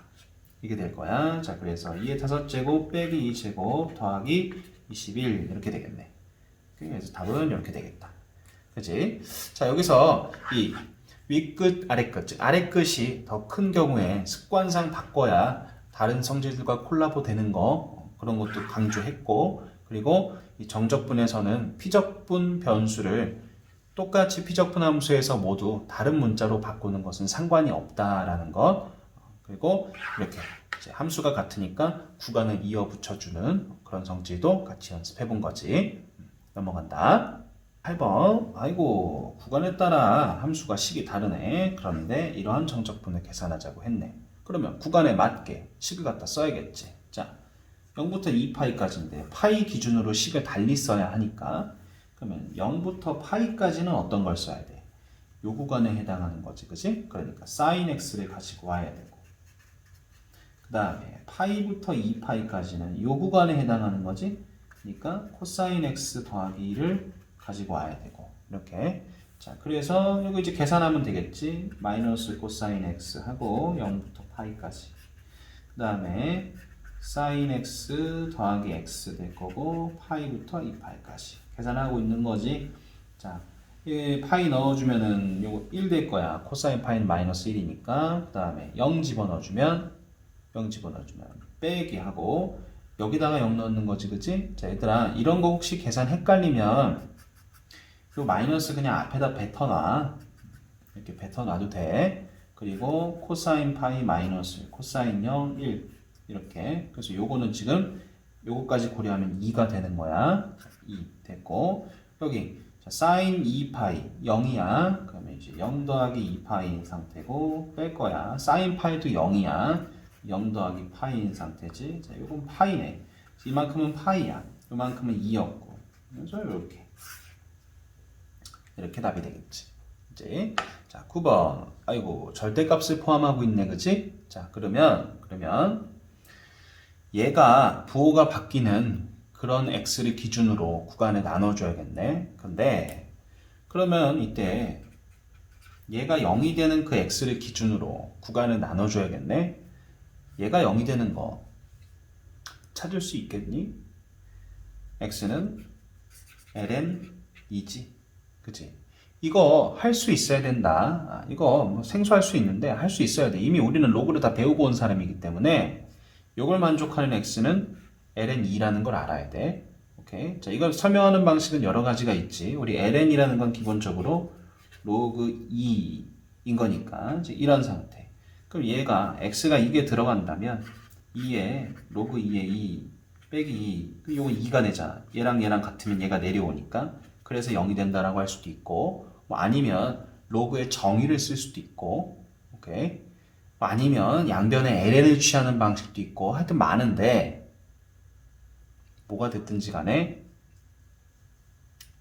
이게 될 거야. 자, 그래서 2의 5제곱 빼기 2제곱 더하기 21 이렇게 되겠네. 그래서 답은 이렇게 되겠다. 그치? 자, 여기서 이 윗끝, 아랫끝, 즉 아랫끝이 더 큰 경우에 습관상 바꿔야 다른 성질들과 콜라보 되는 거 그런 것도 강조했고, 그리고 이 정적분에서는 피적분 변수를 똑같이 피적분 함수에서 모두 다른 문자로 바꾸는 것은 상관이 없다라는 것. 그리고 이렇게 이제 함수가 같으니까 구간을 이어 붙여주는 그런 성질도 같이 연습해 본 거지. 넘어간다. 8번. 아이고, 구간에 따라 함수가 식이 다르네. 그런데 이러한 정적분을 계산하자고 했네. 그러면 구간에 맞게 식을 갖다 써야겠지. 자, 0부터 2파이까지인데 파이 기준으로 식을 달리 써야 하니까 그러면 0부터 파이까지는 어떤 걸 써야 돼? 요 구간에 해당하는 거지, 그치? 그러니까 sin x를 가지고 와야 되고, 그 다음에 파이부터 2파이까지는 요 구간에 해당하는 거지? 그러니까 코사인 x 더하기 1을 가지고 와야 되고, 이렇게. 자, 그래서 이거 이제 계산하면 되겠지? 마이너스 코사인 x 하고 0부터 파이까지. 그 다음에 sin x 더하기 x 될 거고, 파이부터 2파이까지. 계산하고 있는 거지. 자, 이 파이 넣어주면은 요거 1 될 거야. 코사인 파이는 마이너스 1이니까. 그 다음에 0 집어넣어주면 빼기 하고, 여기다가 0 넣는 거지, 그치? 자, 얘들아, 이런 거 혹시 계산 헷갈리면 요 마이너스 그냥 앞에다 뱉어놔. 이렇게 뱉어놔도 돼. 그리고 코사인 파이 마이너스 코사인 0, 1 이렇게. 그래서 요거는 지금 요거까지 고려하면 2가 되는 거야. 2 됐고, 여기 자, 사인 2파이 0이야. 그러면 이제 0 더하기 2파이인 상태고 뺄 거야. 사인 파이도 0이야. 0 더하기 파이인 상태지. 자, 요건 파이네. 이만큼은 파이야. 요만큼은 2였고. 그래서 이렇게 답이 되겠지. 이제 자, 9번. 아이고, 절대값을 포함하고 있네. 그치? 자, 그러면 얘가 부호가 바뀌는 그런 x를 기준으로 구간을 나눠줘야겠네. 근데 그러면 이때 얘가 0이 되는 그 x를 기준으로 구간을 나눠줘야겠네. 얘가 0이 되는 거 찾을 수 있겠니? x는 ln 2지. 그치? 이거 할 수 있어야 된다. 이거 뭐 생소할 수 있는데 할 수 있어야 돼. 이미 우리는 로그를 다 배우고 온 사람이기 때문에 이걸 만족하는 x는 ln 2라는 걸 알아야 돼. 오케이. 자, 이걸 설명하는 방식은 여러 가지가 있지. 우리 ln이라는 건 기본적으로 로그 2인 거니까 이제 이런 상태. 그럼 얘가 x가 이게 들어간다면 2에 로그 2에 2 빼기 2, 요거 2가 되잖아. 얘랑 같으면 얘가 내려오니까 그래서 0이 된다라고 할 수도 있고, 뭐 아니면 로그의 정의를 쓸 수도 있고, 오케이. 뭐 아니면 양변에 ln을 취하는 방식도 있고, 하여튼 많은데 뭐가 됐든지 간에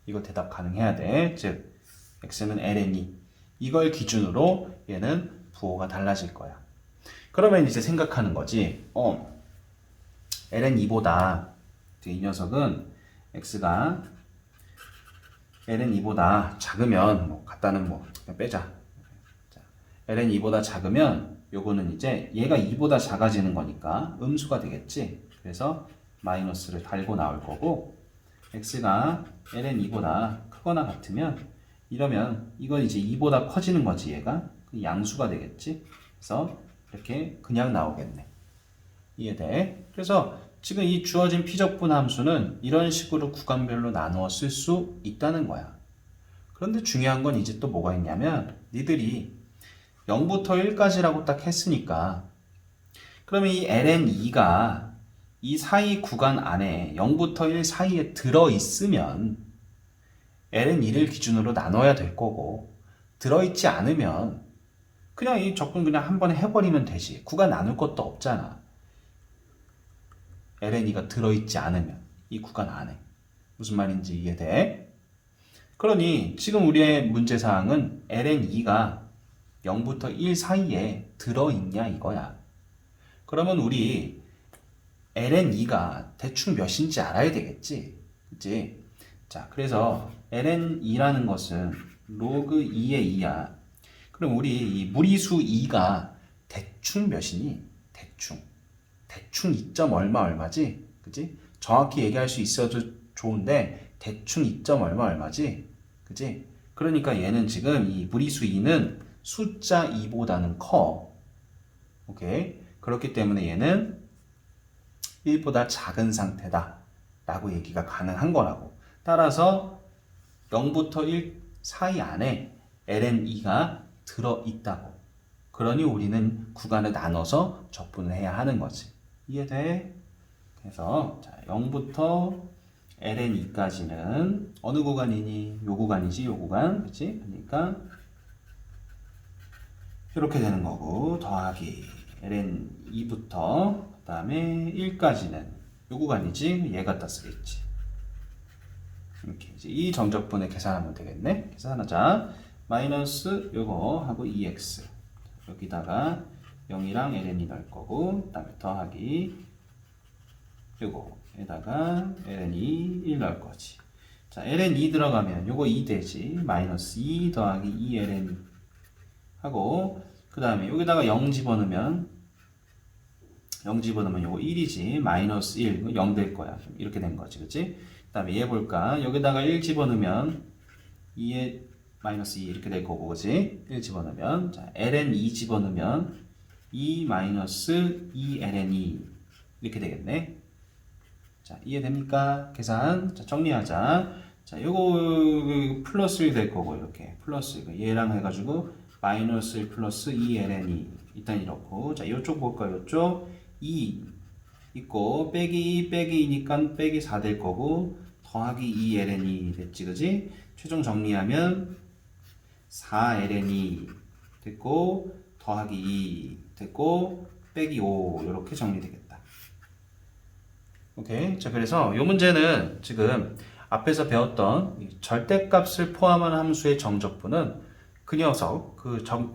이거 대답 가능해야 돼. 즉 x는 ln이 이걸 기준으로 얘는 부호가 달라질 거야. 그러면 이제 생각하는 거지. ln2보다 이 녀석은 x가 ln2보다 작으면 뭐 갖다는 뭐 그냥 빼자. 자, ln2보다 작으면 요거는 이제 얘가 2보다 작아지는 거니까 음수가 되겠지. 그래서 마이너스를 달고 나올 거고, x가 ln2보다 크거나 같으면 이러면 이건 이제 2보다 커지는 거지. 얘가 양수가 되겠지. 그래서 이렇게 그냥 나오겠네. 이해돼? 그래서 지금 이 주어진 피적분 함수는 이런 식으로 구간별로 나누어 쓸 수 있다는 거야. 그런데 중요한 건 이제 또 뭐가 있냐면, 니들이 0부터 1까지라고 딱 했으니까 그러면 이 ln2가 이 사이 구간 안에 0부터 1 사이에 들어있으면 ln2를 기준으로 나눠야 될 거고, 들어있지 않으면 그냥 이 적분 그냥 한 번에 해버리면 되지. 구간 나눌 것도 없잖아. ln2가 들어있지 않으면 이 구간 안에. 무슨 말인지 이해돼? 그러니 지금 우리의 문제사항은 ln2가 0부터 1 사이에 들어있냐 이거야. 그러면 우리 ln2가 대충 몇인지 알아야 되겠지. 그치? 자, 그래서 ln2라는 것은 로그 2의 2야. 그럼 우리 이 무리수 2가 대충 몇이니? 대충 2점 얼마지? 그치? 정확히 얘기할 수 있어도 좋은데 대충 2점 얼마지? 그치? 그러니까 얘는 지금 이 무리수 2는 숫자 2보다는 커. 오케이? 그렇기 때문에 얘는 1보다 작은 상태다 라고 얘기가 가능한 거라고. 따라서 0부터 1 사이 안에 ln2가 들어있다고. 그러니 우리는 구간을 나눠서 적분을 해야 하는 거지. 이해돼? 그래서 자, 0부터 ln2까지는 어느 구간이니? 요 구간이지, 요 구간. 그치? 그러니까 이렇게 되는 거고, 더하기 ln2부터 그 다음에 1까지는 요 구간이지. 얘 갖다 쓰겠지. 이렇게 이제 이 정적분을 계산하면 되겠네. 계산하자. 마이너스 요거 하고 2x 여기다가 0이랑 ln이 넣을 거고, 그 다음에 더하기 요거에다가 ln이 1 넣을 거지. 자, ln2 들어가면 요거 2 되지. 마이너스 2 더하기 2ln 하고, 그 다음에 여기다가 0 집어넣으면 요거 1이지. 마이너스 1, 0 될 거야. 이렇게 된 거지. 그치? 그 다음에 얘 볼까? 여기다가 1 집어넣으면 2에 마이너스 2 이렇게 될 거고, 그치? 1 집어넣으면, 자, ln2 집어넣으면 2 마이너스 2ln2 이렇게 되겠네. 자, 이해됩니까? 계산. 자, 정리하자. 자, 요거 플러스 1 될 거고, 이렇게. 플러스 얘랑 해가지고 마이너스 1 플러스 2ln2 일단 이렇고, 자, 요쪽 볼까? 요쪽 2 있고, 빼기 2니까 빼기 4 될 거고, 더하기 2ln2 됐지, 그지? 최종 정리하면 4ln이 됐고, 더하기 2 됐고, 빼기 5 이렇게 정리되겠다. 오케이. 자, 그래서 이 문제는 지금 앞에서 배웠던 절대값을 포함한 함수의 정적분은 그 녀석,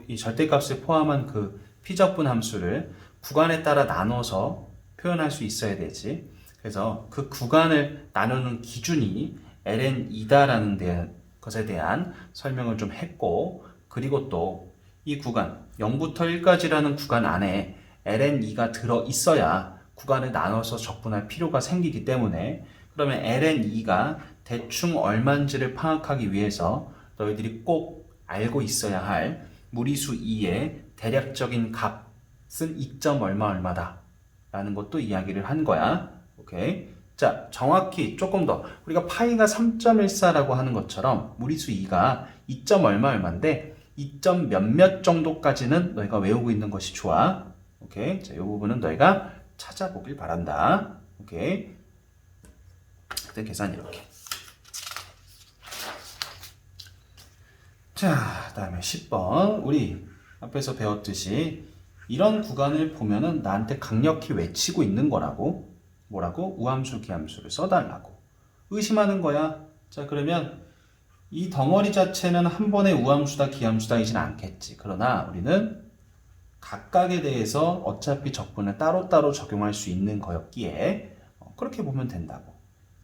이 절대값을 포함한 그 피적분 함수를 구간에 따라 나눠서 표현할 수 있어야 되지. 그래서 그 구간을 나누는 기준이 ln2다라는 것에 대한 설명을 좀 했고, 그리고 또 이 구간 0부터 1까지라는 구간 안에 ln2가 들어 있어야 구간을 나눠서 적분할 필요가 생기기 때문에, 그러면 ln2가 대충 얼마인지를 파악하기 위해서 너희들이 꼭 알고 있어야 할 무리수 2의 대략적인 값은 2점 얼마다 라는 것도 이야기를 한 거야. 오케이. 자, 정확히 조금 더 우리가 파이가 3.14라고 하는 것처럼 무리수 2가 2점 얼마 얼마인데 2점 몇몇 정도까지는 너희가 외우고 있는 것이 좋아. 오케이. 자, 이 부분은 너희가 찾아보길 바란다. 오케이. 그때 계산 이렇게. 자, 다음에 10번. 우리 앞에서 배웠듯이 이런 구간을 보면은 나한테 강력히 외치고 있는 거라고. 뭐라고? 우함수, 기함수를 써달라고. 의심하는 거야. 자, 그러면 이 덩어리 자체는 한 번에 우함수다, 기함수다이진 않겠지. 그러나 우리는 각각에 대해서 어차피 적분을 따로따로 적용할 수 있는 거였기에 그렇게 보면 된다고.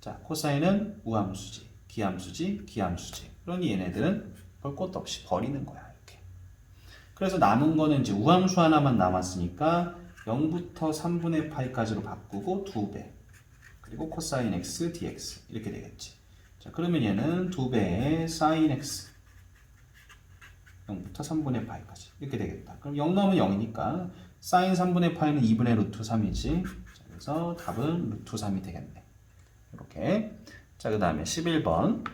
자, 코사인은 우함수지, 기함수지, 기함수지. 그러니 얘네들은 별 것도 없이 버리는 거야. 이렇게. 그래서 남은 거는 이제 우함수 하나만 남았으니까 0부터 3분의 파이까지로 바꾸고 2배. 그리고 코사인 x dx 이렇게 되겠지. 자, 그러면 얘는 2배의 사인 x 0부터 3분의 파이까지 이렇게 되겠다. 그럼 0 넣으면 0이니까 사인 3분의 파이는 2분의 루트 3이지. 자, 그래서 답은 루트 3이 되겠네. 이렇게. 자, 그 다음에 11번.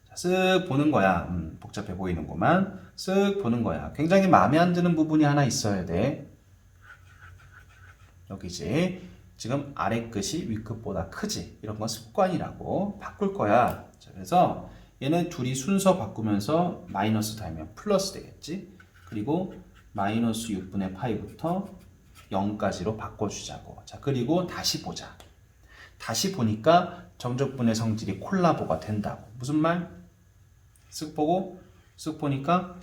자, 쓱 보는 거야. 복잡해 보이는구만. 쓱 보는 거야. 굉장히 마음에 안 드는 부분이 하나 있어야 돼. 여기지. 지금 아래 끝이 위 끝보다 크지. 이런 건 습관이라고 바꿀 거야. 자, 그래서 얘는 둘이 순서 바꾸면서 마이너스 달면 플러스 되겠지. 그리고 마이너스 6분의 파이부터 0까지로 바꿔주자고. 자, 그리고 다시 보자. 다시 보니까 정적분의 성질이 콜라보가 된다고. 무슨 말? 쓱 보고 쓱 보니까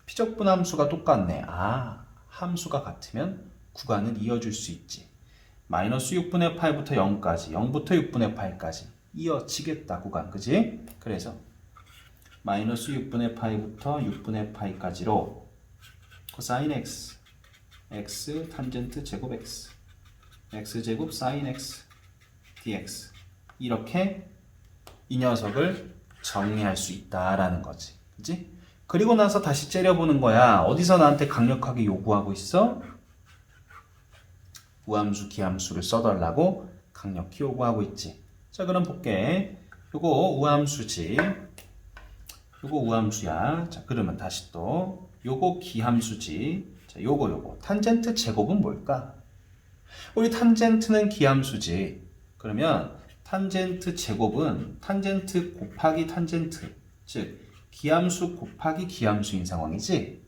피적분 함수가 똑같네. 아, 함수가 같으면 구간을 이어줄 수 있지. 마이너스 6분의 8부터 0까지, 0부터 6분의 8까지 이어지겠다, 구간. 그지? 그래서 마이너스 6분의 8부터 6분의 8까지로 코사인 x, x 탄젠트 제곱 x, x 제곱 사인 x, dx 이렇게 이 녀석을 정리할 수 있다라는 거지. 그지? 그리고 나서 다시 째려보는 거야. 어디서 나한테 강력하게 요구하고 있어? 우함수, 기함수를 써달라고 강력히 요구하고 있지. 자, 그럼 볼게. 요거 우함수지. 요거 우함수야. 자, 그러면 다시 또 요거 기함수지. 자, 요거 탄젠트 제곱은 뭘까? 우리 탄젠트는 기함수지. 그러면 탄젠트 제곱은 탄젠트 곱하기 탄젠트, 즉 기함수 곱하기 기함수인 상황이지.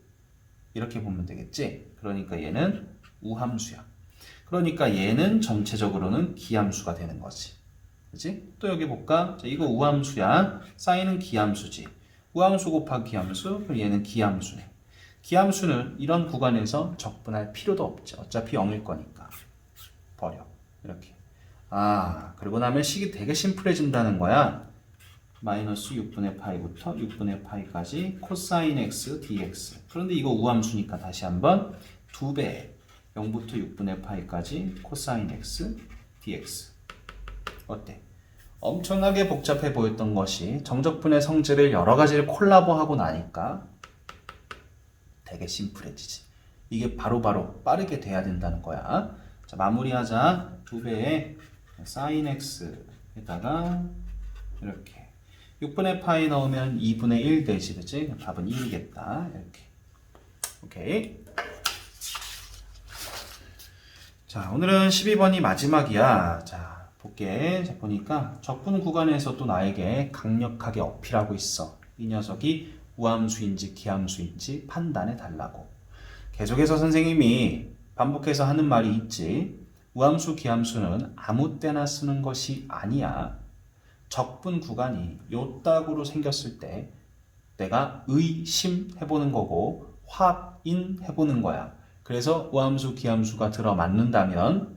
이렇게 보면 되겠지. 그러니까 얘는 우함수야. 그러니까 얘는 전체적으로는 기함수가 되는 거지. 그치? 또 여기 볼까? 자, 이거 우함수야. 사인은 기함수지. 우함수 곱하기 기함수, 그럼 얘는 기함수네. 기함수는 이런 구간에서 적분할 필요도 없지. 어차피 0일 거니까. 버려. 이렇게. 아, 그리고 나면 식이 되게 심플해진다는 거야. 마이너스 6분의 파이부터 6분의 파이까지 코사인 x dx. 그런데 이거 우함수니까 다시 한번 2배 0부터 6분의 파이까지 코사인 x dx. 어때? 엄청나게 복잡해 보였던 것이 정적분의 성질을 여러 가지를 콜라보하고 나니까 되게 심플해지지. 이게 바로바로 빠르게 돼야 된다는 거야. 자, 마무리하자. 2배의 사인 x에다가 이렇게 6분의 파이 넣으면 2분의 1 되지, 그치? 답은 1이겠다. 이렇게. 오케이. 자, 오늘은 12번이 마지막이야. 자, 볼게. 자, 보니까 적분 구간에서 또 나에게 강력하게 어필하고 있어. 이 녀석이 우함수인지 기함수인지 판단해 달라고. 계속해서 선생님이 반복해서 하는 말이 있지. 우함수, 기함수는 아무 때나 쓰는 것이 아니야. 적분 구간이 요따구로 생겼을 때 내가 의심해보는 거고 확인해보는 거야. 그래서 우함수, 기함수가 들어맞는다면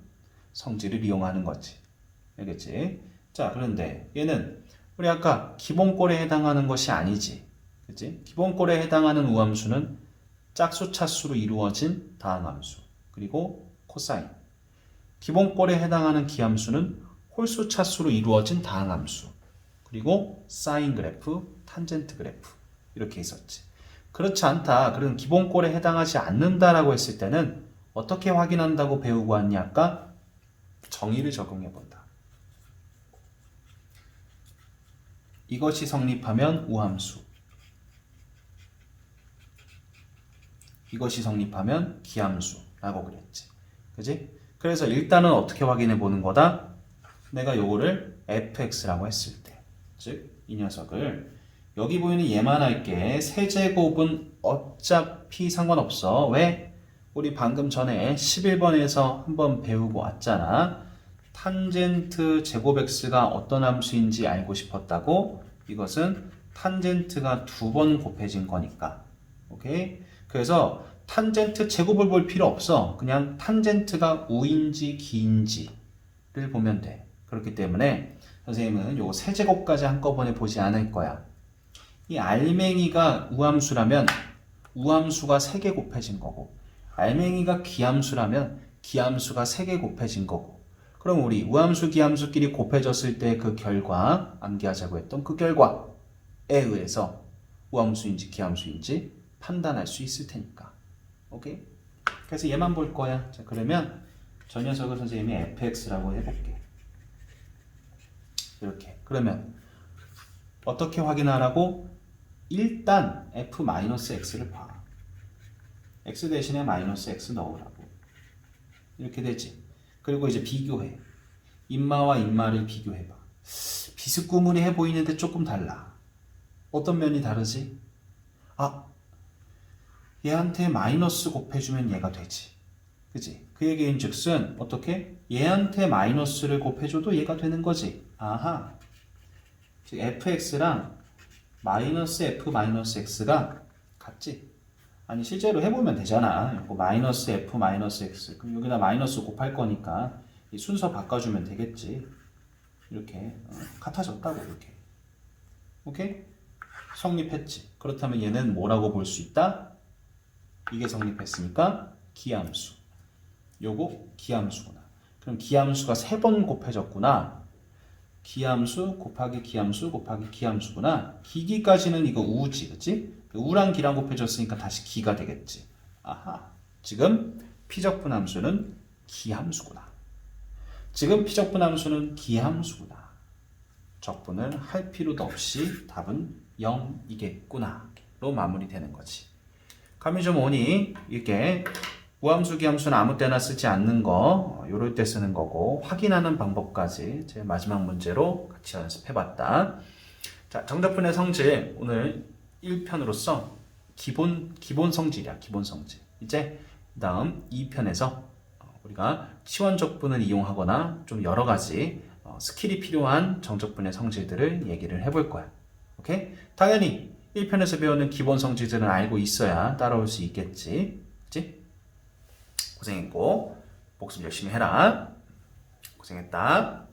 성질을 이용하는 거지. 알겠지? 자, 그런데 얘는 우리 아까 기본꼴에 해당하는 것이 아니지. 그치? 기본꼴에 해당하는 우함수는 짝수, 차수로 이루어진 다항함수. 그리고 코사인. 기본꼴에 해당하는 기함수는 홀수, 차수로 이루어진 다항함수. 그리고 사인 그래프, 탄젠트 그래프. 이렇게 있었지. 그렇지 않다. 그런 기본꼴에 해당하지 않는다라고 했을 때는 어떻게 확인한다고 배우고 왔냐? 아까 정의를 적용해 본다. 이것이 성립하면 우함수. 이것이 성립하면 기함수라고 그랬지. 그지? 그래서 일단은 어떻게 확인해 보는 거다? 내가 요거를 fx라고 했을 때, 즉 이 녀석을 여기 보이는 얘만 할게. 세제곱은 어차피 상관없어. 왜? 우리 방금 전에 11번에서 한번 배우고 왔잖아. 탄젠트 제곱 x가 어떤 함수인지 알고 싶었다고? 이것은 탄젠트가 2번 곱해진 거니까. 오케이? 그래서 탄젠트 제곱을 볼 필요 없어. 그냥 탄젠트가 우인지 기인지를 보면 돼. 그렇기 때문에 선생님은 요거 세제곱까지 한꺼번에 보지 않을 거야. 이 알맹이가 우함수라면 우함수가 3개 곱해진 거고, 알맹이가 기함수라면 기함수가 3개 곱해진 거고, 그럼 우리 우함수 기함수끼리 곱해졌을 때 그 결과, 암기하자고 했던 그 결과에 의해서 우함수인지 기함수인지 판단할 수 있을 테니까. 오케이? 그래서 얘만 볼 거야. 자, 그러면 저 녀석을 선생님이 fx라고 해볼게. 이렇게. 그러면 어떻게 확인하라고? 일단 f-x를 봐. x 대신에 마이너스 x 넣으라고. 이렇게 되지. 그리고 이제 비교해. 인마와 인마를 비교해봐. 비스꾸무리해 보이는데 조금 달라. 어떤 면이 다르지? 아, 얘한테 마이너스 곱해주면 얘가 되지. 그치? 그 얘기인 즉슨 어떻게? 얘한테 마이너스를 곱해줘도 얘가 되는 거지. 아하. 즉 fx랑 마이너스 f 마이너스 x가 같지? 아니 실제로 해보면 되잖아. 이거 마이너스 f 마이너스 x. 그럼 여기다 마이너스 곱할 거니까 이 순서 바꿔주면 되겠지. 이렇게 같아졌다고 이렇게. 오케이? 성립했지. 그렇다면 얘는 뭐라고 볼 수 있다? 이게 성립했으니까 기함수. 요거 기함수구나. 그럼 기함수가 3번 곱해졌구나. 기함수 곱하기 기함수 곱하기 기함수구나. 기기까지는 이거 우지, 그치? 우랑 기랑 곱해졌으니까 다시 기가 되겠지. 아하. 지금 피적분함수는 기함수구나. 지금 피적분함수는 기함수구나. 적분을 할 필요도 없이 답은 0이겠구나 로 마무리되는 거지. 감이 좀 오니? 이게 우함수 기함수는 아무 때나 쓰지 않는 거, 요럴 때 쓰는 거고, 확인하는 방법까지 제 마지막 문제로 같이 연습해봤다. 자, 정답분의 성질 오늘 1편으로서 기본 성질이야. 기본 성질. 이제 다음 2편에서 우리가 치원적분을 이용하거나 좀 여러 가지 스킬이 필요한 정적분의 성질들을 얘기를 해볼 거야. 오케이? 당연히 1편에서 배우는 기본 성질들은 알고 있어야 따라올 수 있겠지. 그치? 고생했고, 복습 열심히 해라. 고생했다.